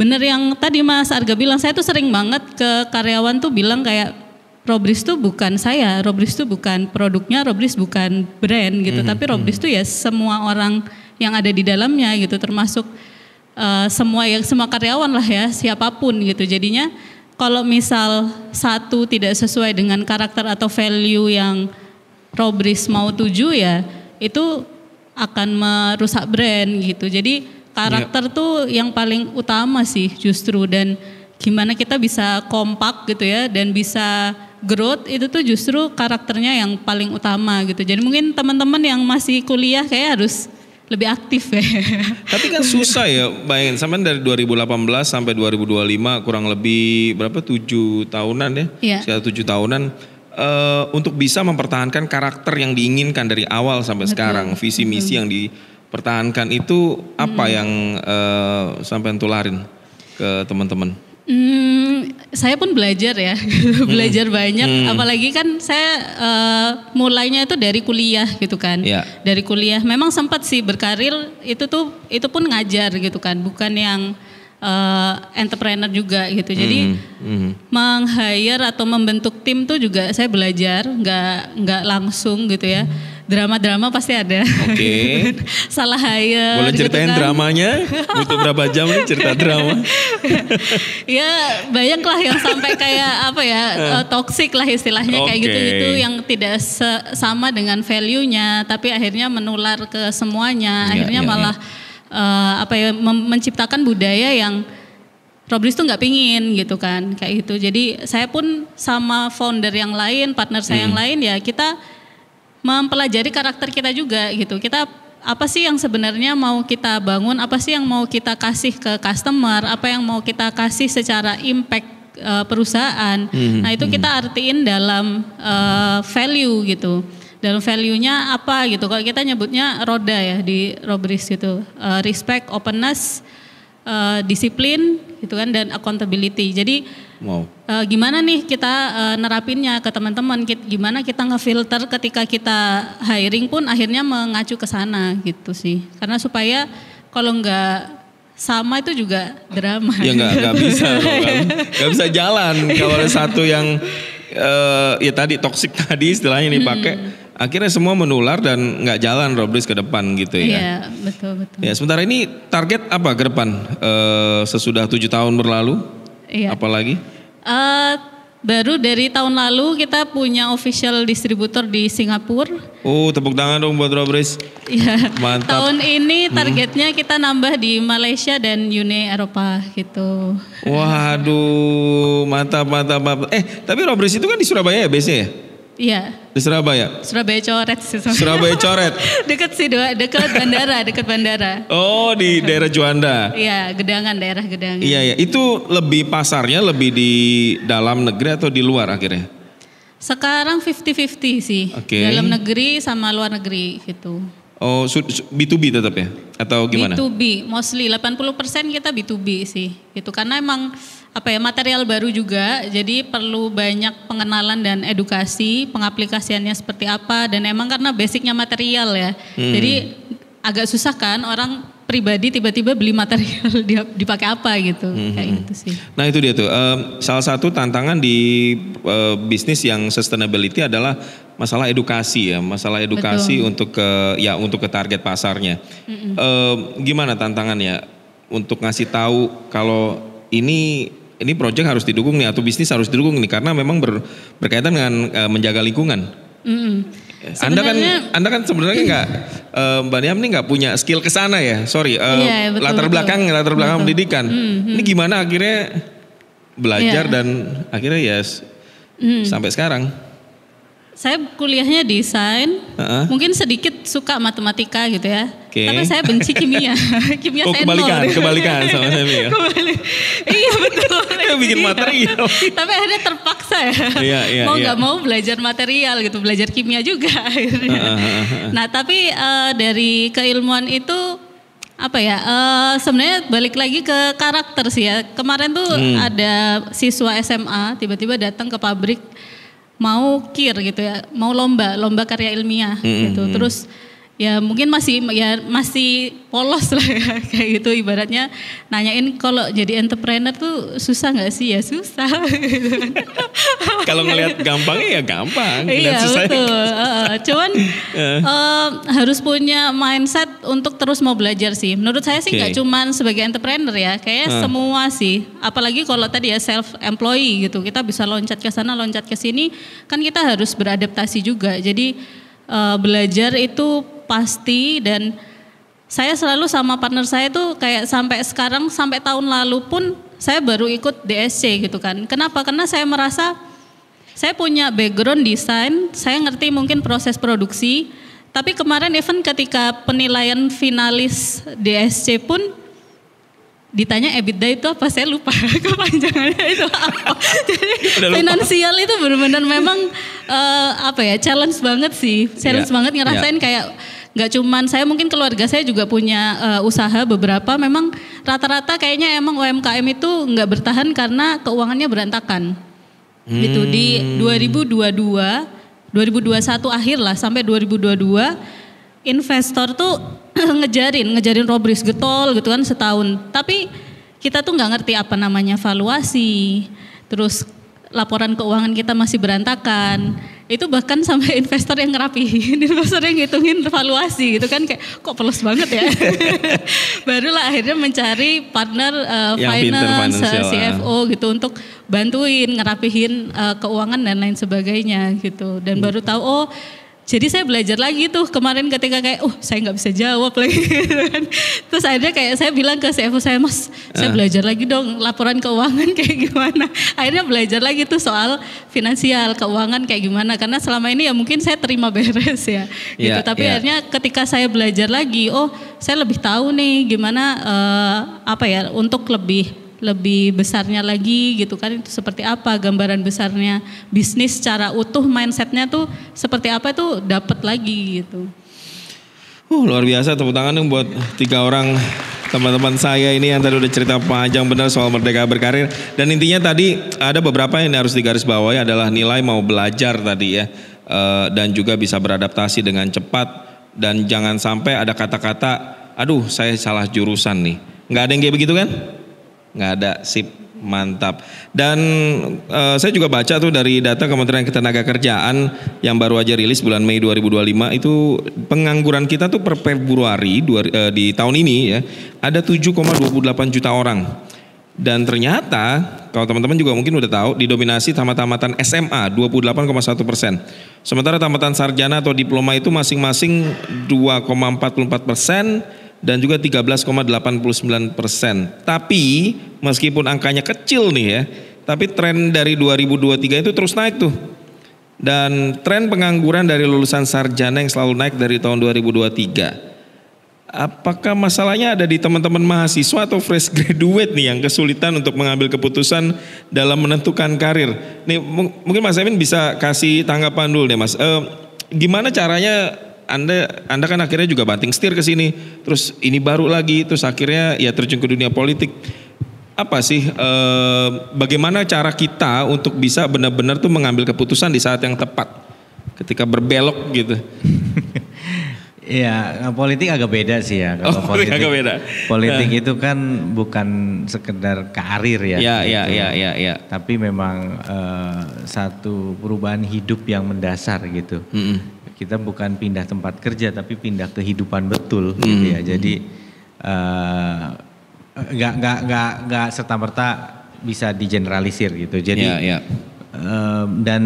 S2: bener yang tadi Mas Arga bilang saya tuh sering banget ke karyawan tuh bilang kayak Robris tuh bukan saya, Robris tuh bukan produknya, Robris bukan brand gitu tapi Robris tuh ya semua orang yang ada di dalamnya gitu termasuk semua karyawan lah ya siapapun gitu jadinya kalau misal satu tidak sesuai dengan karakter atau value yang Robris mau tuju ya itu akan merusak brand gitu jadi karakter tuh yang paling utama sih justru dan gimana kita bisa kompak gitu ya dan bisa growth itu tuh justru karakternya yang paling utama gitu jadi mungkin teman-teman yang masih kuliah kayak harus lebih aktif ya.
S5: Tapi kan susah ya, bayangin sampai dari 2018 sampai 2025 kurang lebih berapa 7 tahunan ya, sekitar 7 tahunan untuk bisa mempertahankan karakter yang diinginkan dari awal sampai sekarang, visi misi yang dipertahankan itu apa yang sampai tularin ke teman-teman?
S2: Saya pun belajar ya, belajar banyak. Apalagi kan saya mulainya itu dari kuliah gitu kan. Dari kuliah, memang sempat sih berkarir itu pun ngajar gitu kan, bukan yang entrepreneur juga gitu. Jadi meng-hire atau membentuk tim tuh juga saya belajar, nggak langsung gitu ya. drama-drama pasti ada.
S5: Oke.
S2: Salah hire.
S5: Boleh ceritain
S2: gitu kan.
S5: dramanya? Butuh berapa jam nih cerita drama?
S2: Ya banyak lah yang sampai kayak apa ya toxic lah istilahnya kayak
S5: Oke.
S2: gitu-gitu yang tidak sama dengan value-nya tapi akhirnya menular ke semuanya. Akhirnya malah menciptakan budaya yang Robris tuh nggak pingin gitu kan kayak gitu. Jadi saya pun sama founder yang lain, partner saya yang lain ya kita mempelajari karakter kita juga gitu. Kita apa sih yang sebenarnya mau kita bangun, apa sih yang mau kita kasih ke customer, apa yang mau kita kasih secara impact perusahaan. Nah itu kita artiin dalam value gitu. Dalam value-nya apa gitu. Kalau kita nyebutnya roda ya di Robris gitu. Respect, openness, disiplin gitu kan dan accountability. Jadi gimana nih kita nerapinnya ke teman-teman, gimana kita ngefilter ketika kita hiring pun akhirnya mengacu ke sana gitu sih. Karena supaya kalau nggak sama itu juga drama.
S5: Ya nggak bisa, nggak bisa jalan kalau ada satu yang ya tadi toksik tadi istilahnya dipakai. Akhirnya semua menular dan nggak jalan Robris ke depan gitu ya.
S2: Iya betul.
S5: Ya sementara ini target apa ke depan sesudah 7 tahun berlalu?
S2: Iya.
S5: Apalagi?
S2: Baru dari tahun lalu kita punya official distributor di Singapura.
S5: Oh tepuk tangan dong buat Robris.
S2: Iya.
S5: Mantap.
S2: Tahun ini targetnya kita nambah di Malaysia dan Uni Eropa gitu.
S5: Waduh mantap. Tapi Robris itu kan di Surabaya ya base-nya ya?
S2: Iya.
S5: Di Surabaya?
S2: Surabaya Coret sih.
S5: Surabaya Coret?
S2: Dekat sih dekat bandara.
S5: Oh di daerah Juanda?
S2: Iya daerah Gedangan.
S5: Iya, itu lebih pasarnya lebih di dalam negeri atau di luar akhirnya?
S2: Sekarang 50-50 sih.
S5: Oke.
S2: Dalam negeri sama luar negeri gitu.
S5: Oh B2B tetap ya? Atau gimana?
S2: B2B, mostly 80% kita B2B sih. Gitu karena emang material baru juga, jadi perlu banyak pengenalan dan edukasi, pengaplikasiannya seperti apa dan emang karena basicnya material ya. Jadi agak susah kan orang pribadi tiba-tiba beli material dipakai apa gitu. Kayak gitu sih.
S5: Nah itu dia tuh salah satu tantangan di bisnis yang sustainability adalah masalah edukasi ya, masalah edukasi untuk ke target pasarnya. Gimana tantangannya untuk ngasih tahu kalau ini project harus didukung nih atau bisnis harus didukung nih karena memang berkaitan dengan menjaga lingkungan. Anda kan sebenarnya nggak Mbak Niam nih nggak punya skill ke sana ya, sorry.
S2: Betul,
S5: latar belakang pendidikan. Ini gimana akhirnya belajar dan akhirnya sampai sekarang.
S2: Saya kuliahnya desain, mungkin sedikit suka matematika gitu ya. Tapi saya benci kimia. Kimia saya
S5: kebalikan sama saya ya.
S2: Iya betul.
S5: Bikin material.
S2: Tapi akhirnya terpaksa ya. Mau nggak mau belajar material gitu, belajar kimia juga. Nah tapi dari keilmuan itu sebenarnya balik lagi ke karakter sih ya. Kemarin tuh ada siswa SMA tiba-tiba datang ke pabrik. Mau gitu ya, mau lomba karya ilmiah gitu. Terus ya mungkin masih polos lah ya, kayak gitu ibaratnya nanyain kalau jadi entrepreneur tuh susah nggak sih ya susah.
S5: Kalau ngelihat gampangnya ya gampang.
S2: Iya betul. Cuman harus punya mindset untuk terus mau belajar sih. Menurut saya sih nggak cuman sebagai entrepreneur ya, kayaknya semua sih. Apalagi kalau tadi ya self employee gitu, kita bisa loncat ke sana, loncat ke sini, kan kita harus beradaptasi juga. Jadi belajar itu pasti dan saya selalu sama partner saya tuh kayak sampai sekarang sampai tahun lalu pun saya baru ikut DSC gitu kan. Kenapa? Karena saya merasa saya punya background desain, saya ngerti mungkin proses produksi, tapi kemarin even ketika penilaian finalis DSC pun ditanya EBITDA itu apa, saya lupa kepanjangannya itu apa. Jadi finansial itu benar-benar memang challenge banget sih, banget ngerasain kayak nggak cuman saya, mungkin keluarga saya juga punya usaha beberapa, memang rata-rata kayaknya emang UMKM itu nggak bertahan karena keuangannya berantakan. Gitu di 2021 akhir lah sampai 2022 investor tuh ngejarin Robris getol gitu kan setahun. Tapi kita tuh nggak ngerti apa namanya valuasi. Terus laporan keuangan kita masih berantakan. itu bahkan sampai investor yang ngerapihin, investor yang ngitungin valuasi gitu kan, kayak kok pelos banget ya. Barulah akhirnya mencari partner finance, CFO gitu untuk bantuin ngerapihin keuangan dan lain sebagainya gitu. Dan baru tahu oh jadi saya belajar lagi tuh kemarin ketika kayak saya nggak bisa jawab lagi gitu kan. Terus akhirnya kayak saya bilang ke CFO saya, Mas saya belajar lagi dong laporan keuangan kayak gimana. Akhirnya belajar lagi tuh soal finansial, keuangan kayak gimana. Karena selama ini ya mungkin saya terima beres ya gitu. Tapi akhirnya ketika saya belajar lagi, saya lebih tahu nih gimana untuk lebih besarnya lagi gitu kan, itu seperti apa gambaran besarnya bisnis secara utuh, mindsetnya tuh seperti apa itu dapat lagi gitu.
S5: Luar biasa, tepuk tangan dong buat 3 orang teman-teman saya ini yang tadi udah cerita panjang benar soal Merdeka Berkarir. Dan intinya tadi ada beberapa yang harus digarisbawahi adalah nilai mau belajar tadi ya, dan juga bisa beradaptasi dengan cepat, dan jangan sampai ada kata-kata aduh saya salah jurusan nih. Nggak ada yang kayak begitu kan? Nggak ada, sip, mantap. Dan saya juga baca tuh dari data Kementerian Ketenagakerjaan yang baru aja rilis bulan Mei 2025 itu pengangguran kita tuh per Februari di tahun ini ya ada 7,28 juta orang. Dan ternyata kalau teman-teman juga mungkin udah tahu didominasi tamat-tamatan SMA 28,1%. Sementara tamatan sarjana atau diploma itu masing-masing 2,44%. Dan juga 13,89%. Tapi meskipun angkanya kecil nih ya, tapi tren dari 2023 itu terus naik tuh. Dan tren pengangguran dari lulusan sarjana yang selalu naik dari tahun 2023. Apakah masalahnya ada di teman-teman mahasiswa atau fresh graduate nih yang kesulitan untuk mengambil keputusan dalam menentukan karir? Nih mungkin Mas Emin bisa kasih tanggapan dulu deh Mas. Gimana caranya Anda kan akhirnya juga banting setir ke sini, terus ini baru lagi, terus akhirnya ya terjun ke dunia politik. Apa sih, bagaimana cara kita untuk bisa benar-benar tuh mengambil keputusan di saat yang tepat, ketika berbelok gitu?
S1: Iya, politik agak beda sih ya. Kalau politik agak beda. Politik itu kan bukan sekedar karir ya. Iya. Tapi memang satu perubahan hidup yang mendasar gitu. Kita bukan pindah tempat kerja tapi pindah kehidupan betul gitu ya. Jadi nggak serta-merta bisa digeneralisir gitu. Jadi dan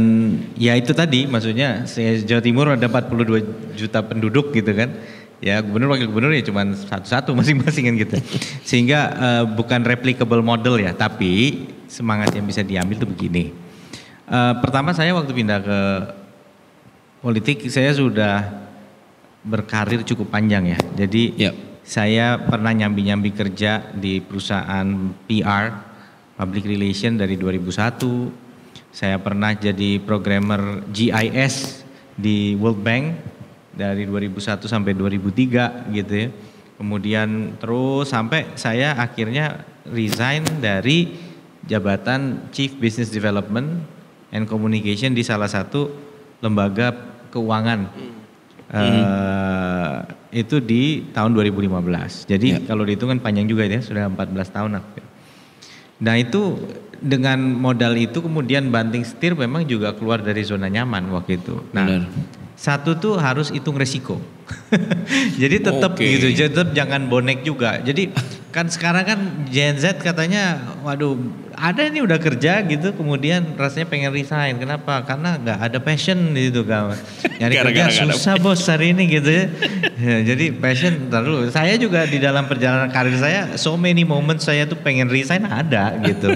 S1: ya itu tadi maksudnya Jawa Timur ada 42 juta penduduk gitu kan. Ya gubernur wakil gubernur ya cuma satu-satu masing-masing kan gitu. Sehingga bukan replicable model ya, tapi semangat yang bisa diambil tuh begini. Pertama saya waktu pindah ke politik saya sudah berkarir cukup panjang ya. Jadi saya pernah nyambi-nyambi kerja di perusahaan PR, public relation dari 2001. Saya pernah jadi programmer GIS di World Bank dari 2001 sampai 2003 gitu ya. Kemudian terus sampai saya akhirnya resign dari jabatan Chief Business Development and Communication di salah satu lembaga keuangan itu di tahun 2015. Jadi kalau dihitung kan panjang juga ya, sudah 14 tahun. Nah itu dengan modal itu kemudian banting setir memang juga keluar dari zona nyaman waktu itu. Nah satu tuh harus hitung resiko. Jadi tetap gitu, tetap jangan bonek juga. Jadi kan sekarang kan Gen Z katanya, waduh ada nih udah kerja gitu, kemudian rasanya pengen resign. Kenapa? Karena nggak ada passion gitu kan. Nyari kerja susah bos hari ini gitu ya. Jadi passion terlalu. Saya juga di dalam perjalanan karir saya, so many moments saya tuh pengen resign ada gitu.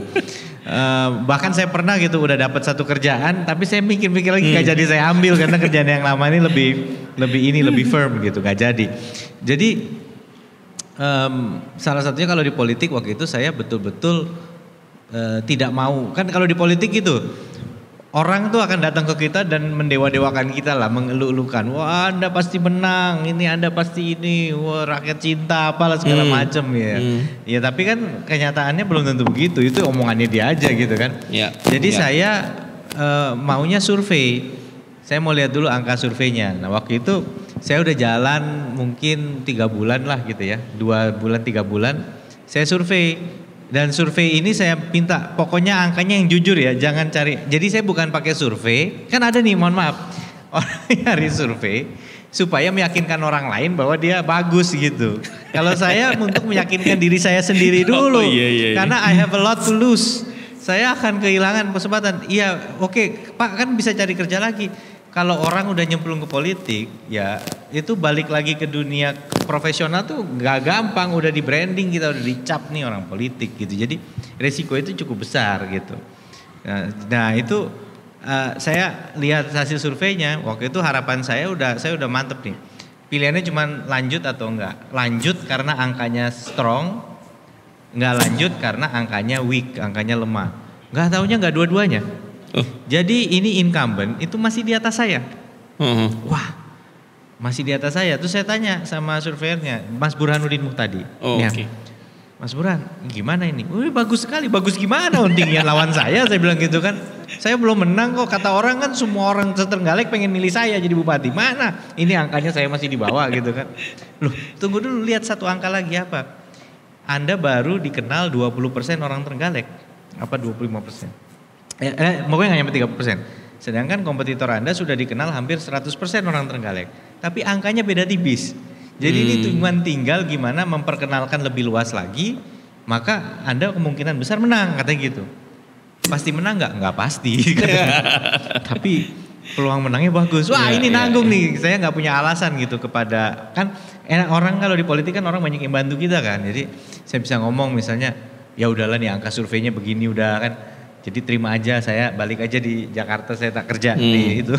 S1: Bahkan saya pernah gitu udah dapat satu kerjaan, tapi saya mikir-mikir lagi gak jadi saya ambil karena kerjaan yang lama ini lebih firm gitu, gak jadi. Jadi salah satunya kalau di politik waktu itu saya betul-betul tidak mau, kan kalau di politik gitu orang tuh akan datang ke kita dan mendewa-dewakan kita lah, mengeluh-elukan, wah Anda pasti menang, ini Anda pasti ini, wah rakyat cinta apalah segala macam ya. Ya tapi kan kenyataannya belum tentu begitu, itu omongannya dia aja gitu kan. Jadi saya maunya survei, saya mau lihat dulu angka surveinya. Nah waktu itu saya udah jalan mungkin 3 bulan lah gitu ya, 2 bulan 3 bulan, saya survei Dan survei ini saya minta pokoknya angkanya yang jujur ya, jangan cari. Jadi saya bukan pakai survei, kan ada nih, mohon maaf, orang nyari survei supaya meyakinkan orang lain bahwa dia bagus gitu. Kalau saya untuk meyakinkan diri saya sendiri dulu,
S5: Iya.
S1: karena I have a lot to lose. Saya akan kehilangan kesempatan. Iya, oke, Pak kan bisa cari kerja lagi. Kalau orang udah nyemplung ke politik, ya itu balik lagi ke dunia profesional tuh gak gampang. Udah di branding kita, udah dicap nih orang politik gitu. Jadi resiko itu cukup besar gitu. Nah itu saya lihat hasil surveinya. Waktu itu harapan saya udah mantep nih. Pilihannya cuma lanjut atau enggak. Lanjut karena angkanya strong, enggak lanjut karena angkanya weak, angkanya lemah. Enggak taunya enggak dua-duanya. Jadi ini incumbent itu masih di atas saya. Wah, masih di atas saya. Terus saya tanya sama surveyornya, Mas Burhanuddin Muhtadi.
S5: Oke.
S1: Mas Burhan, gimana ini? Wih, bagus sekali. Bagus gimana? Untingnya lawan saya bilang gitu kan. Saya belum menang kok. Kata orang kan semua orang Trenggalek pengen milih saya jadi bupati. Mana? Ini angkanya saya masih di bawah gitu kan. Loh, tunggu dulu, lihat satu angka lagi apa? Anda baru dikenal 20% orang Trenggalek. Apa 25%? Pokoknya gak nyampe 30%. Sedangkan kompetitor Anda sudah dikenal hampir 100% orang Trenggalek. Tapi angkanya beda tipis. Jadi ini cuma tinggal gimana memperkenalkan lebih luas lagi, maka Anda kemungkinan besar menang, katanya gitu. Pasti menang nggak? Nggak pasti. Tapi peluang menangnya bagus. Wah ini nanggung nih, saya nggak punya alasan gitu kepada, kan enak orang kalau di politik kan orang banyak yang bantu kita kan. Jadi saya bisa ngomong misalnya, ya udahlah nih angka surveinya begini udah kan. Jadi terima aja, saya balik aja di Jakarta, saya tak kerja di itu.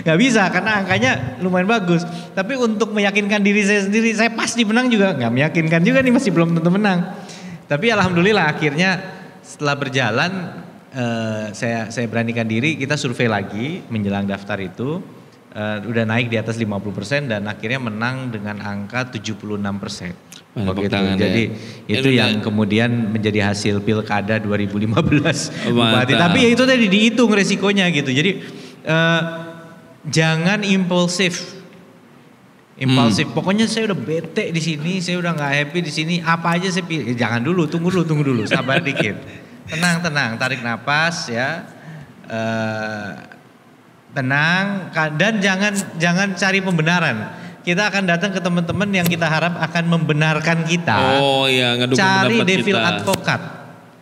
S1: Gak bisa karena angkanya lumayan bagus. Tapi untuk meyakinkan diri saya sendiri, saya pasti menang juga gak meyakinkan juga nih, masih belum tentu menang. Tapi alhamdulillah akhirnya setelah berjalan saya beranikan diri, kita survei lagi menjelang daftar itu. Udah naik di atas 50% dan akhirnya menang dengan angka 76%. Begitu. Jadi itu yang kemudian menjadi hasil pilkada 2015 Bupati. Tapi ya itu tadi dihitung resikonya gitu. Jadi jangan impulsif. Pokoknya saya udah bete di sini, saya udah nggak happy di sini. Apa aja saya pilih. Jangan dulu, tunggu dulu, sabar dikit. Tenang, tarik napas ya. Tenang dan jangan cari pembenaran. Kita akan datang ke teman-teman yang kita harap akan membenarkan kita.
S5: Oh iya, ngedukung
S1: cari
S5: pendapat
S1: devil
S5: kita.
S1: advocate.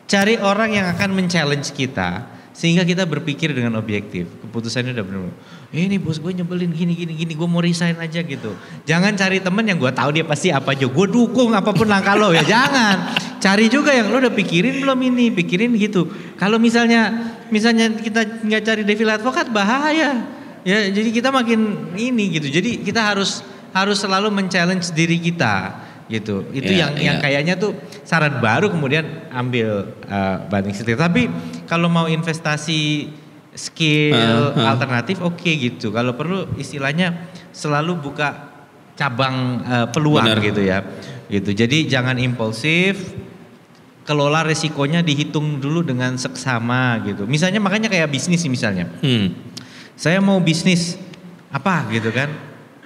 S1: Cari orang yang akan men-challenge kita sehingga kita berpikir dengan objektif. Keputusannya udah benar. Ini bos gue nyebelin gini, gue mau resign aja gitu. Jangan cari teman yang gue tahu dia pasti apa aja. Gue dukung apapun langkah lo ya. Jangan. Cari juga yang lo udah pikirin belum ini, pikirin gitu. Kalau misalnya kita nggak cari devil advocate bahaya. Ya, jadi kita makin ini gitu. Jadi kita harus selalu men-challenge diri kita gitu. Itu yang kayaknya tuh saran baru kemudian ambil banding setir. Tapi kalau mau investasi skill alternatif oke gitu. Kalau perlu istilahnya selalu buka cabang peluang. Benar. Gitu ya. Gitu. Jadi jangan impulsif. Kelola resikonya dihitung dulu dengan seksama gitu. Misalnya makanya kayak bisnis nih misalnya. Saya mau bisnis apa gitu kan.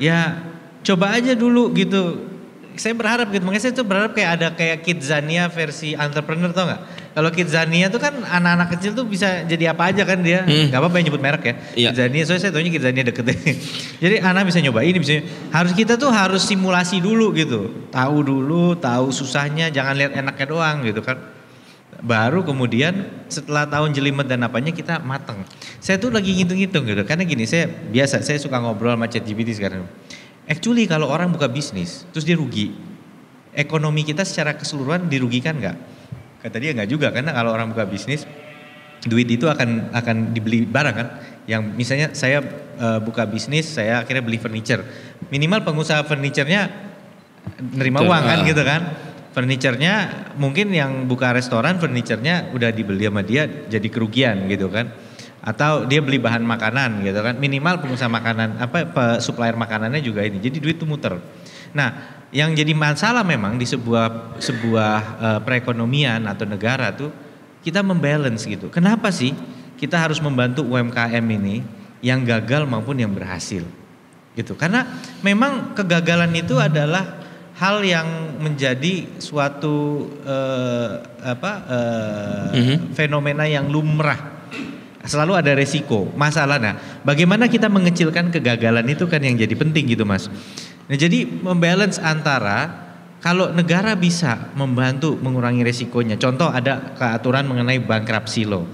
S1: Ya coba aja dulu gitu. Saya berharap gitu. Makanya saya tuh berharap kayak ada kayak Kidzania versi entrepreneur, tau gak? Kalau Kidzania tuh kan anak-anak kecil tuh bisa jadi apa aja kan dia. Gak apa-apa yang nyebut merek ya. Iya. Kidzania, soalnya saya taunya Kidzania deket. Jadi anak bisa nyoba ini, bisa. Kita tuh harus simulasi dulu gitu. Tahu susahnya, jangan lihat enaknya doang gitu kan. Baru kemudian setelah tahun jelimet dan apanya kita mateng. Saya tuh lagi ngitung-ngitung gitu. Karena gini, saya suka ngobrol sama ChatGPT sekarang. Actually kalau orang buka bisnis terus dia rugi, ekonomi kita secara keseluruhan dirugikan nggak? Kata dia nggak juga, karena kalau orang buka bisnis duit itu akan dibeli barang kan. Yang misalnya saya buka bisnis, saya akhirnya beli furniture. Minimal pengusaha furniturnya nerima uang kan gitu kan. Furniturnya mungkin yang buka restoran furniturnya udah dibeli sama dia jadi kerugian gitu kan. Atau dia beli bahan makanan gitu kan. Minimal pengusaha makanan supplier makanannya juga ini. Jadi duit itu muter. Nah, yang jadi masalah memang di sebuah perekonomian atau negara tuh kita membalance gitu. Kenapa sih kita harus membantu UMKM ini yang gagal maupun yang berhasil? Gitu. Karena memang kegagalan itu adalah hal yang menjadi suatu fenomena yang lumrah. Selalu ada resiko, masalah. Nah, bagaimana kita mengecilkan kegagalan itu kan yang jadi penting gitu Mas. Nah, jadi membalance antara kalau negara bisa membantu mengurangi resikonya. Contoh ada keaturan mengenai bankruptcy law.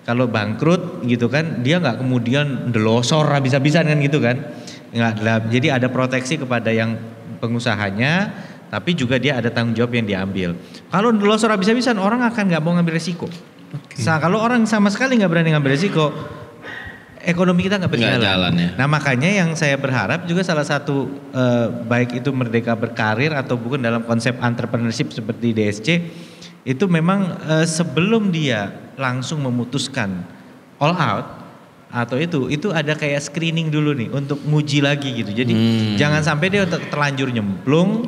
S1: Kalau bangkrut gitu kan, dia nggak kemudian delosor habis-habisan kan gitu kan. Nggak, jadi ada proteksi kepada yang pengusahanya, tapi juga dia ada tanggung jawab yang diambil. Kalau delosor habis-habisan, orang akan nggak mau ngambil resiko. Kalau orang sama sekali nggak berani ngambil resiko, ekonomi kita nggak berjalan. Ya. Nah makanya yang saya berharap juga salah satu baik itu Merdeka Berkarir atau bukan dalam konsep entrepreneurship seperti DSC itu memang sebelum dia langsung memutuskan all out atau itu ada kayak screening dulu nih untuk nguji lagi gitu. Jadi jangan sampai dia terlanjur nyemplung,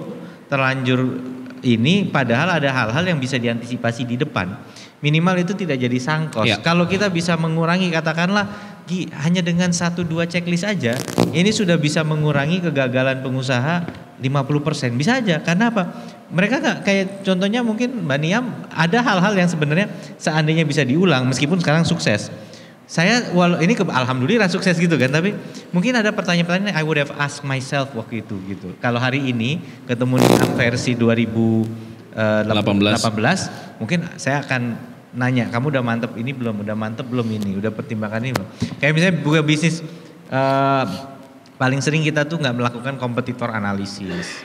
S1: terlanjur ini padahal ada hal-hal yang bisa diantisipasi di depan. Minimal itu tidak jadi sangkos. Ya. Kalau kita bisa mengurangi katakanlah hanya dengan 1-2 checklist aja, ini sudah bisa mengurangi kegagalan pengusaha 50%. Bisa aja, karena apa? Mereka nggak kayak contohnya mungkin Mbak Niam ada hal-hal yang sebenarnya seandainya bisa diulang meskipun sekarang sukses. Saya ini alhamdulillah sukses gitu kan, tapi mungkin ada pertanyaan-pertanyaan I would have asked myself waktu itu gitu. Kalau hari ini ketemu dengan versi 2018 mungkin saya akan nanya, kamu udah mantep ini belum, udah mantep belum ini, udah pertimbangkan ini belum. Kayak misalnya buka bisnis, paling sering kita tuh nggak melakukan kompetitor analisis.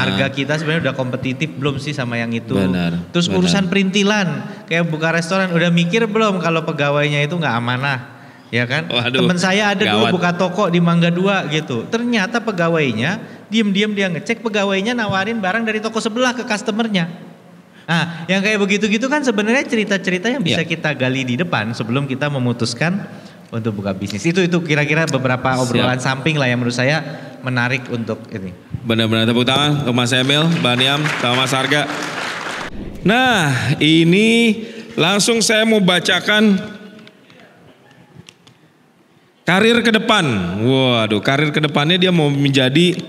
S1: Harga kita sebenarnya udah kompetitif belum sih sama yang itu. Terus urusan perintilan, kayak buka restoran, udah mikir belum kalau pegawainya itu nggak amanah, ya kan? Temen saya ada dulu buka toko di Mangga 2 gitu. Ternyata pegawainya diem-diem dia ngecek, pegawainya nawarin barang dari toko sebelah ke customernya. Nah, yang kayak begitu-gitu kan sebenarnya cerita-cerita yang bisa kita gali di depan sebelum kita memutuskan untuk buka bisnis. Itu kira-kira beberapa obrolan samping lah yang menurut saya menarik untuk ini.
S5: Benar-benar tepuk tangan untuk Mas Emil, Mbak Niam, sama Mas Arga. Nah, ini langsung saya mau bacakan karir ke depan. Waduh, karir ke depannya dia mau menjadi,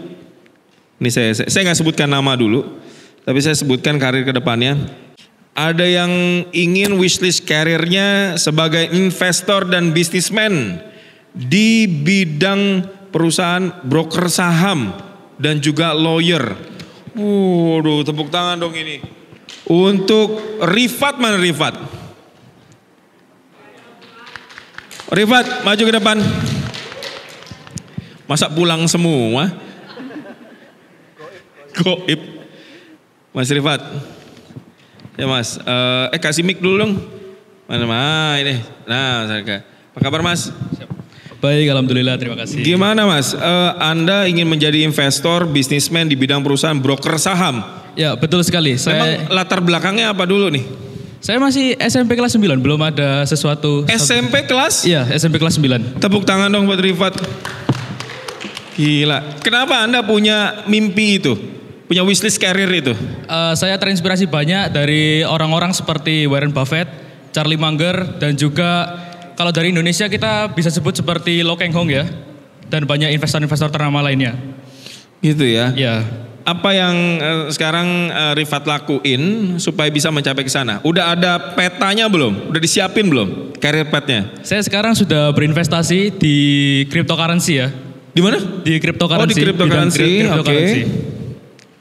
S5: ini saya nggak sebutkan nama dulu. Tapi saya sebutkan karir ke depannya. Ada yang ingin wishlist karirnya sebagai investor dan bisnismen di bidang perusahaan broker saham dan juga lawyer. Waduh, tepuk tangan dong ini. Untuk Rifat, mana Rifat? Rifat, maju ke depan. Masa pulang semua? Goib. Mas Rifat, ya Mas, kasih mic dulu dong. Mana ini? Nah, Mas Arga. Apa kabar Mas?
S6: Baik, alhamdulillah, terima kasih.
S5: Gimana Mas? Anda ingin menjadi investor, bisnismen di bidang perusahaan broker saham?
S6: Ya, betul sekali.
S5: Memang latar belakangnya apa dulu nih?
S6: Saya masih SMP kelas 9, belum ada sesuatu.
S5: SMP kelas?
S6: Iya, SMP kelas 9.
S5: Tepuk tangan dong buat Rifat. Gila. Kenapa Anda punya mimpi itu? Punya wishlist karir itu?
S6: Saya terinspirasi banyak dari orang-orang seperti Warren Buffett, Charlie Munger, dan juga kalau dari Indonesia kita bisa sebut seperti Lo Keng Hong ya, dan banyak investor-investor ternama lainnya.
S5: Gitu ya?
S6: Ya.
S5: Apa yang sekarang Rifat lakuin supaya bisa mencapai ke sana? Udah ada petanya belum? Udah disiapin belum karir petnya?
S6: Saya sekarang sudah berinvestasi di cryptocurrency ya.
S5: Di mana?
S6: Di cryptocurrency.
S5: Oh, di cryptocurrency. Oke.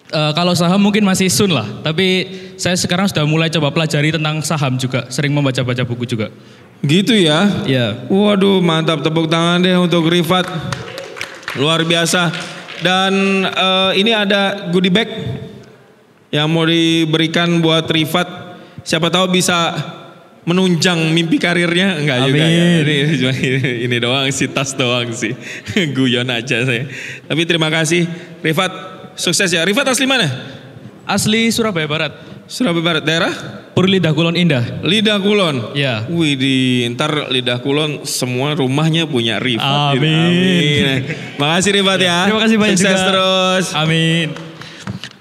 S6: Kalau saham mungkin masih soon lah, tapi saya sekarang sudah mulai coba pelajari tentang saham juga, sering membaca-baca buku juga.
S5: Gitu ya?
S6: Iya.
S5: Waduh, mantap, tepuk tangan deh untuk Rifat. Luar biasa. Dan ini ada goodie bag yang mau diberikan buat Rifat. Siapa tahu bisa menunjang mimpi karirnya. Enggak juga ya. Ini doang sih, tas doang sih. Guyon aja saya. Tapi terima kasih Rifat. Sukses ya. Rifat asli mana?
S6: Asli Surabaya Barat.
S5: Surabaya Barat, daerah?
S6: Puri Lidah Kulon Indah.
S5: Lidah Kulon?
S6: Ya.
S5: Wih, ntar Lidah Kulon semua rumahnya punya Rifat.
S6: Amin.
S5: Makasih Rifat ya.
S6: Terima kasih banyak
S5: Sukses
S6: juga.
S5: terus.
S6: Amin.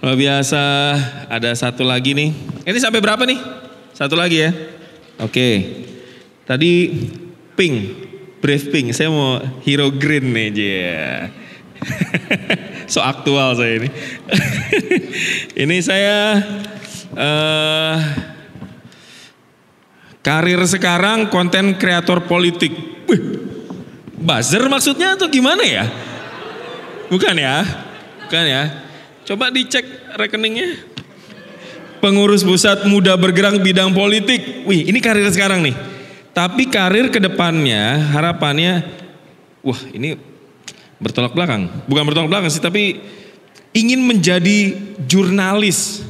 S5: Luar biasa. Ada satu lagi nih. Ini sampai berapa nih? Satu lagi ya. Oke. Tadi pink. Brave pink. Saya mau hero green nih. So aktual saya ini. Ini saya karir sekarang konten kreator politik. Wih, buzzer maksudnya atau gimana ya? Bukan ya? Bukan ya? Coba dicek rekeningnya. Pengurus pusat muda bergerak bidang politik. Wih, ini karir sekarang nih. Tapi karir kedepannya harapannya, wah ini bertolak belakang. Bukan bertolak belakang sih, tapi ingin menjadi jurnalis.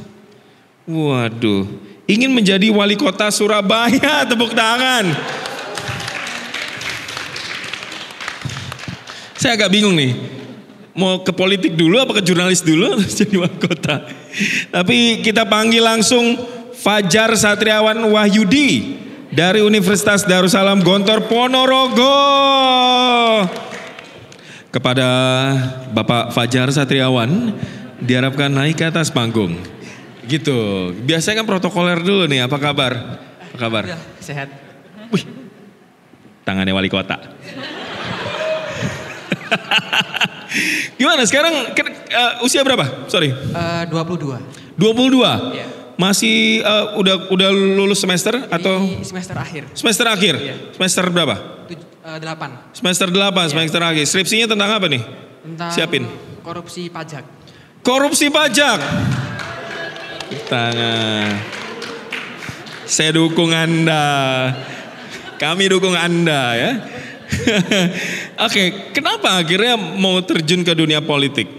S5: Waduh, ingin menjadi wali kota Surabaya, tepuk tangan. Saya agak bingung nih, mau ke politik dulu apa ke jurnalis dulu jadi wali kota. Tapi kita panggil langsung Fajar Satriawan Wahyudi dari Universitas Darussalam Gontor Ponorogo. Kepada Bapak Fajar Satriawan diharapkan naik ke atas panggung. Gitu. Biasanya kan protokoler dulu nih, apa kabar? Apa kabar?
S7: Sehat.
S5: Wih, tangannya wali kota. Gimana sekarang usia berapa? Sorry.
S7: 22.
S5: 22?
S7: Iya.
S5: Masih udah lulus semester atau?
S7: Di semester akhir.
S5: Semester akhir?
S7: Iya.
S5: Semester berapa?
S7: 8.
S5: Semester 8, semester akhir. Skripsinya tentang apa nih?
S7: Tentang
S5: Siapin.
S7: korupsi pajak.
S5: Korupsi pajak. Tangan. Saya dukung Anda. Kami dukung Anda ya. Oke, kenapa akhirnya mau terjun ke dunia politik?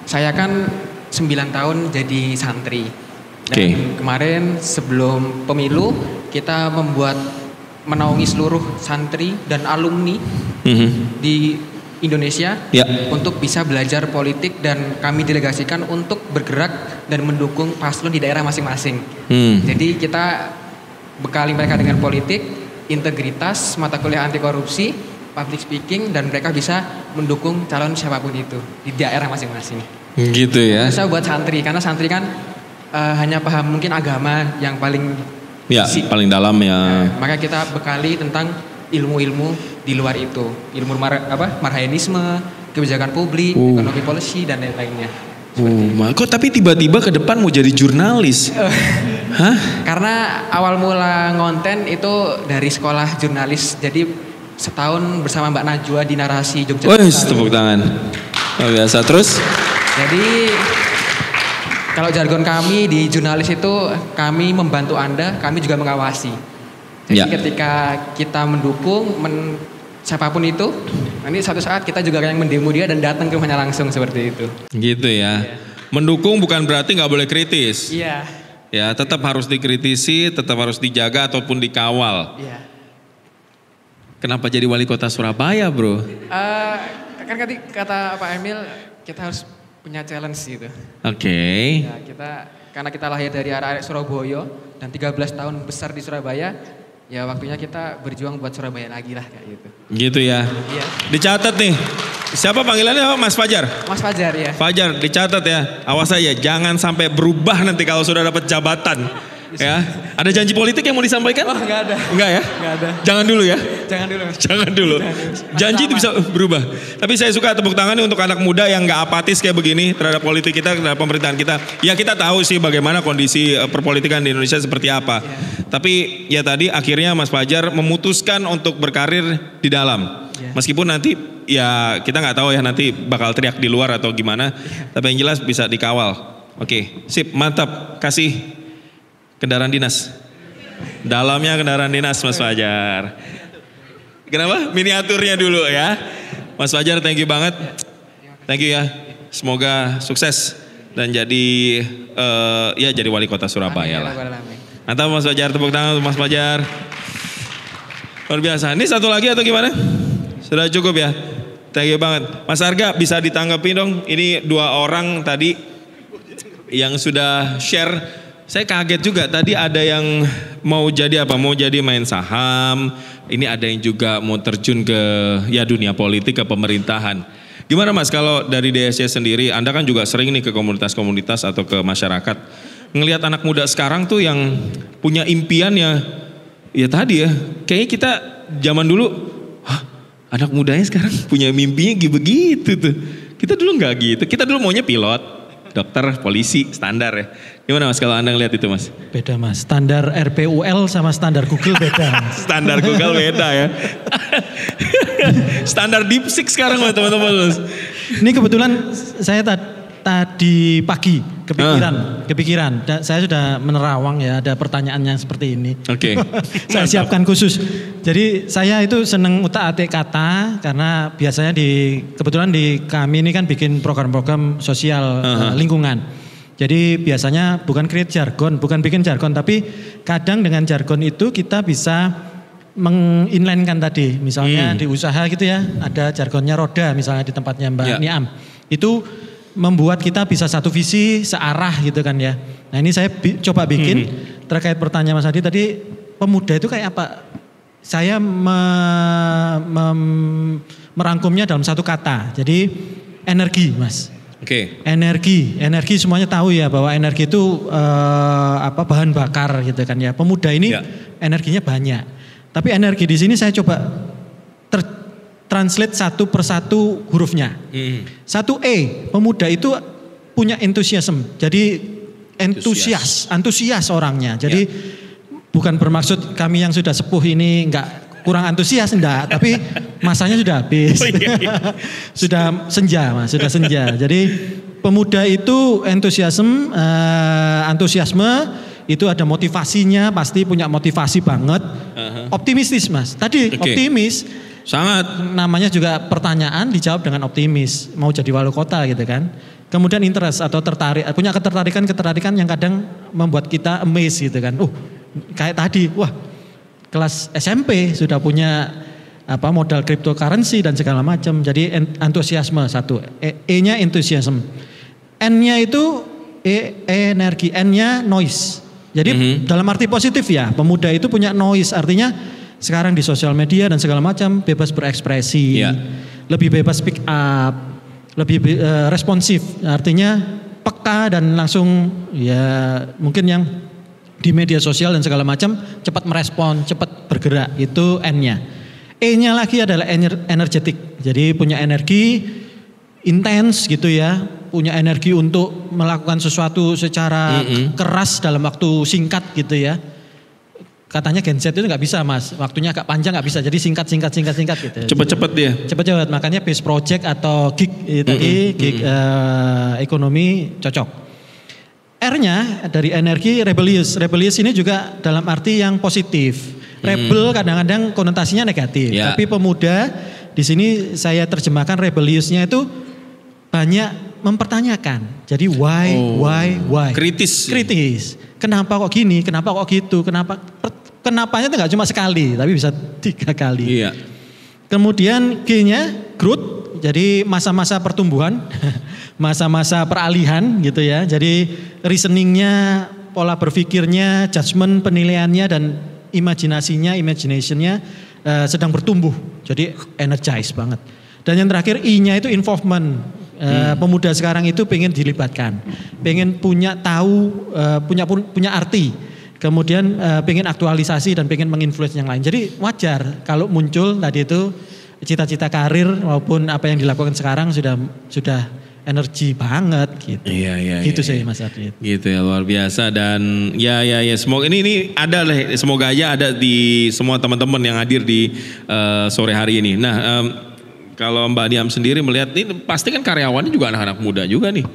S7: Saya kan 9 tahun jadi santri. Dan
S5: Oke.
S7: kemarin sebelum pemilu kita menaungi seluruh santri dan alumni di Indonesia
S5: Ya.
S7: untuk bisa belajar politik dan kami delegasikan untuk bergerak dan mendukung paslon di daerah masing-masing. Jadi kita bekali mereka dengan politik, integritas, mata kuliah anti korupsi, public speaking, dan mereka bisa mendukung calon siapapun itu di daerah masing-masing.
S5: Gitu ya.
S7: Bisa buat santri, karena santri kan hanya paham mungkin agama yang paling
S5: Ya, paling dalam ya.
S7: maka kita bekali tentang ilmu-ilmu di luar itu, ilmu marhaenisme, kebijakan publik, ekonomi policy, dan lain-lainnya.
S5: Kok tapi tiba-tiba ke depan mau jadi jurnalis? Hah?
S7: Karena awal mula ngonten itu dari sekolah jurnalis, jadi setahun bersama Mbak Najwa di Narasi Jogja.
S5: Wes, tepuk tangan. Luar biasa. Terus?
S7: Jadi kalau jargon kami di jurnalis itu, kami membantu Anda, kami juga mengawasi. Jadi
S5: Ya.
S7: ketika kita mendukung siapapun itu, nanti suatu saat kita juga yang mendemo dia dan datang ke rumahnya langsung seperti itu.
S5: Gitu ya. Mendukung bukan berarti nggak boleh kritis.
S7: Iya.
S5: Ya, tetap harus dikritisi, tetap harus dijaga ataupun dikawal.
S7: Iya.
S5: Kenapa jadi wali kota Surabaya, bro?
S7: Kan tadi kata Pak Emil, kita harus punya challenge gitu.
S5: Oke.
S7: Ya, karena kita lahir dari arek Surabaya dan 13 tahun besar di Surabaya, ya waktunya kita berjuang buat Surabaya lagi lah kayak gitu.
S5: Gitu ya.
S7: Iya.
S5: Dicatat nih. Siapa panggilannya? Mas Fajar.
S7: Mas Fajar ya.
S5: Fajar, dicatat ya. Awas aja, jangan sampai berubah nanti kalau sudah dapat jabatan. Ya, ada janji politik yang mau disampaikan?
S7: Oh, enggak ada.
S5: Enggak ya?
S7: Enggak ada.
S5: Jangan dulu ya.
S7: Jangan dulu.
S5: Jangan dulu. Janji itu bisa berubah. Tapi saya suka tepuk tangan nih untuk anak muda yang nggak apatis kayak begini terhadap politik kita, terhadap pemerintahan kita. Ya kita tahu sih bagaimana kondisi perpolitikan di Indonesia seperti apa. Tapi ya tadi akhirnya Mas Fajar memutuskan untuk berkarir di dalam. Meskipun nanti ya kita nggak tahu ya nanti bakal teriak di luar atau gimana. Tapi yang jelas bisa dikawal. Oke, sip, mantap. Kasih kendaraan dinas. Dalamnya kendaraan dinas Mas Fajar. Kenapa? Miniaturnya dulu ya. Mas Fajar thank you banget. Thank you ya. Semoga sukses dan jadi ya jadi wali kota Surabaya lah. Mantap Mas Fajar, tepuk tangan untuk Mas Fajar. Luar biasa. Ini satu lagi atau gimana? Sudah cukup ya? Thank you banget. Mas Arga bisa ditanggapi dong. Ini 2 orang tadi yang sudah share. Saya kaget juga tadi ada yang mau jadi apa? Mau jadi main saham. Ini ada yang juga mau terjun ke ya dunia politik, ke pemerintahan. Gimana Mas kalau dari DSC sendiri, Anda kan juga sering nih ke komunitas-komunitas atau ke masyarakat. Ngelihat anak muda sekarang tuh yang punya impian ya tadi ya. Kayaknya kita zaman dulu, Anak mudanya sekarang punya mimpinya begitu tuh. Kita dulu nggak gitu. Kita dulu maunya pilot, dokter, polisi, standar ya. Gimana Mas kalau Anda ngeliat itu Mas?
S3: Beda Mas, standar RPUL sama standar Google beda.
S5: Standar Google beda ya. Standar DeepSeek sekarang teman-teman.
S3: Ini kebetulan saya tadi pagi kepikiran. Saya sudah menerawang ya, ada pertanyaan yang seperti ini.
S5: Oke.
S3: Saya siapkan khusus. Jadi saya itu seneng utak-atik kata karena biasanya kebetulan di kami ini kan bikin program-program sosial lingkungan. Jadi biasanya bukan bikin jargon, tapi kadang dengan jargon itu kita bisa menginline-kan tadi. Misalnya di usaha gitu ya, ada jargonnya roda misalnya di tempatnya Mbak Niam. Itu membuat kita bisa satu visi, searah gitu kan ya. Nah ini saya coba bikin terkait pertanyaan Mas Adi tadi, pemuda itu kayak apa? Saya merangkumnya dalam satu kata. Jadi energi Mas.
S5: Oke.
S3: Energi semuanya tahu ya bahwa energi itu bahan bakar gitu kan ya. Pemuda ini energinya banyak. Tapi energi di sini saya coba translate satu persatu hurufnya. Satu E, pemuda itu punya enthusiasm. Jadi antusias orangnya. Jadi bukan bermaksud kami yang sudah sepuh ini enggak kurang antusias, enggak. Tapi masanya sudah habis. Sudah senja Mas, sudah senja. Jadi pemuda itu antusiasme, itu ada motivasinya, pasti punya motivasi banget. Optimistis Mas. Tadi optimis.
S5: Sangat.
S3: Namanya juga pertanyaan dijawab dengan optimis. Mau jadi wali kota gitu kan. Kemudian interest atau tertarik. Punya ketertarikan yang kadang membuat kita amazed gitu kan. Kayak tadi. Wah kelas SMP sudah punya modal cryptocurrency dan segala macam. Jadi antusiasme satu. E-nya enthusiasm. N-nya itu energi. N-nya noise. Jadi dalam arti positif ya. Pemuda itu punya noise. Artinya sekarang di sosial media dan segala macam bebas berekspresi, lebih bebas speak up, lebih responsif, artinya peka dan langsung ya mungkin yang di media sosial dan segala macam cepat merespon, cepat bergerak, itu N-nya. E-nya lagi adalah energetik, jadi punya energi intens gitu ya, punya energi untuk melakukan sesuatu secara keras dalam waktu singkat gitu ya. Katanya Gen Z itu nggak bisa Mas, waktunya agak panjang nggak bisa, jadi singkat gitu.
S5: Cepet-cepet dia.
S3: Cepet-cepet, makanya base project atau gig gig ekonomi cocok. R-nya dari energi rebellious ini juga dalam arti yang positif. Rebel kadang-kadang konotasinya negatif, tapi pemuda di sini saya terjemahkan rebelliousnya itu banyak mempertanyakan. Jadi why?
S5: Kritis.
S3: Kenapa kok gini? Kenapa kok gitu? Kenapanya itu nggak cuma sekali, tapi bisa 3 kali.
S5: Iya.
S3: Kemudian G-nya growth, jadi masa-masa pertumbuhan, masa-masa peralihan gitu ya. Jadi reasoningnya, pola berpikirnya, judgment, penilaiannya dan imaginationnya sedang bertumbuh. Jadi energize banget. Dan yang terakhir I-nya itu involvement. Pemuda sekarang itu pengen dilibatkan, pengen punya punya arti. Kemudian pengen aktualisasi dan pengen menginfluence yang lain. Jadi wajar kalau muncul tadi itu cita-cita karir maupun apa yang dilakukan sekarang sudah energi banget gitu.
S5: Iya.
S3: Gitu sih Mas Adit.
S5: Gitu ya, luar biasa. Dan ya semoga ini ada lah, semoga aja ada di semua teman-teman yang hadir di sore hari ini. Nah, kalau Mbak Niam sendiri melihat ini pasti kan karyawannya juga anak-anak muda juga nih.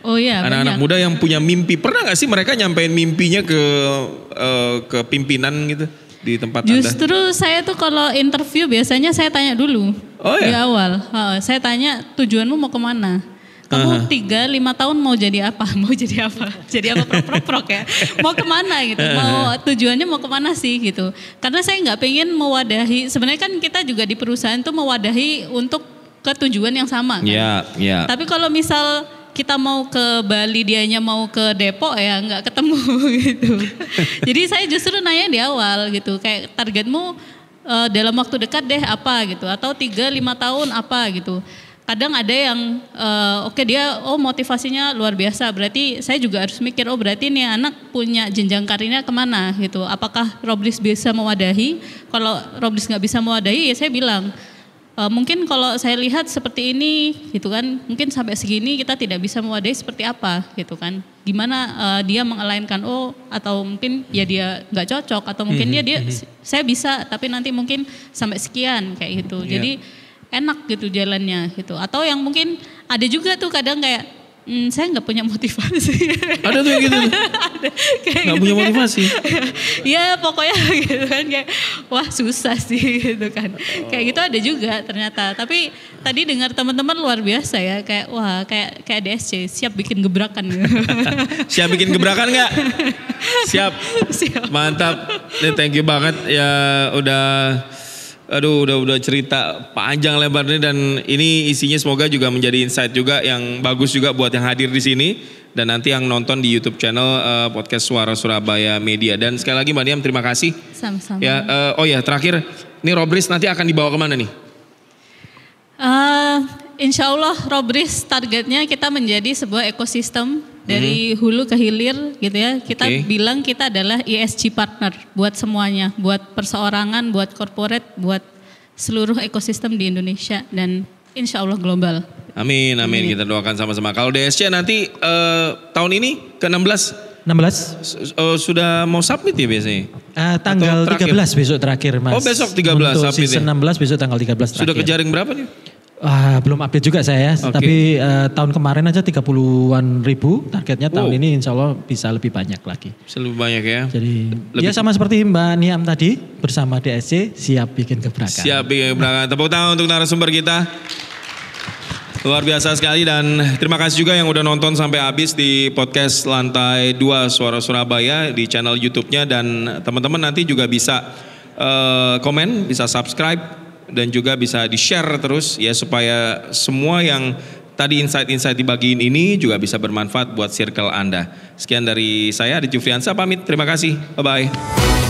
S2: Oh iya,
S5: anak-anak muda yang punya mimpi. Pernah gak sih mereka nyampein mimpinya ke pimpinan gitu di tempat Anda?
S2: Justru saya tuh kalau interview biasanya saya tanya dulu di awal. Saya tanya tujuanmu mau kemana? Kamu 3-5 tahun mau jadi apa? Jadi apa prok ya? Mau kemana gitu? Tujuannya mau kemana sih gitu? Karena saya nggak pengen mewadahi. Sebenarnya kan kita juga di perusahaan tuh mewadahi untuk ke tujuan yang sama kan?
S5: Iya.
S2: Tapi kalau misal kita mau ke Bali, dianya mau ke Depok ya nggak ketemu gitu. Jadi saya justru nanya di awal gitu, kayak targetmu dalam waktu dekat deh apa gitu, atau 3-5 tahun apa gitu. Kadang ada yang dia motivasinya luar biasa, berarti saya juga harus mikir berarti nih anak punya jenjang karirnya kemana gitu. Apakah Robris bisa mewadahi? Kalau Robris nggak bisa mewadahi ya saya bilang mungkin kalau saya lihat seperti ini gitu kan, mungkin sampai segini kita tidak bisa mewadahi seperti apa gitu kan. Gimana dia mengelainkan atau mungkin ya dia nggak cocok atau mungkin dia saya bisa tapi nanti mungkin sampai sekian kayak gitu. Jadi enak gitu jalannya gitu. Atau yang mungkin ada juga tuh kadang kayak saya nggak punya motivasi.
S5: Ada tuh yang gitu. Nggak punya motivasi.
S2: Ya pokoknya gitu kan kayak wah susah sih gitu kan. Kayak gitu ada juga ternyata. Tapi tadi dengar teman-teman luar biasa ya kayak wah kayak DSC siap bikin gebrakan.
S5: Siap bikin gebrakan nggak? Siap. Mantap. Thank you banget ya udah cerita panjang lebar nih dan ini isinya semoga juga menjadi insight juga yang bagus juga buat yang hadir di sini dan nanti yang nonton di YouTube channel podcast Suara Surabaya Media. Dan sekali lagi Mbak Niam terima kasih.
S2: Sama-sama.
S5: Ya, terakhir ini Robris nanti akan dibawa kemana nih?
S2: Insya Allah Robris targetnya kita menjadi sebuah ekosistem dari hulu ke hilir gitu ya. Kita bilang kita adalah ESG partner buat semuanya, buat perseorangan, buat corporate, buat seluruh ekosistem di Indonesia dan insya Allah global.
S5: Amin. Kita doakan sama-sama. Kalau DSC nanti tahun ini ke-16 sudah mau submit ya biasanya?
S3: Tanggal 13 besok terakhir Mas.
S5: Oh besok 13
S3: untuk
S5: submit
S3: season 16 besok tanggal 13 terakhir.
S5: Sudah kejaring berapa nih?
S3: Belum update juga saya, tapi tahun kemarin aja 30-an ribu, targetnya tahun ini insya Allah bisa lebih banyak lagi.
S5: Bisa lebih banyak ya?
S3: Jadi ya sama seperti Mbak Niam tadi, bersama DSC siap bikin gebrakan.
S5: Siap bikin gebrakan, tepuk tangan untuk narasumber kita. Luar biasa sekali dan terima kasih juga yang udah nonton sampai habis di podcast Lantai 2 Suara Surabaya di channel YouTube-nya dan teman-teman nanti juga bisa komen, bisa subscribe dan juga bisa di-share terus ya supaya semua yang tadi insight-insight dibagiin ini juga bisa bermanfaat buat circle Anda. Sekian dari saya Adit Jufriansa pamit. Terima kasih. Bye-bye.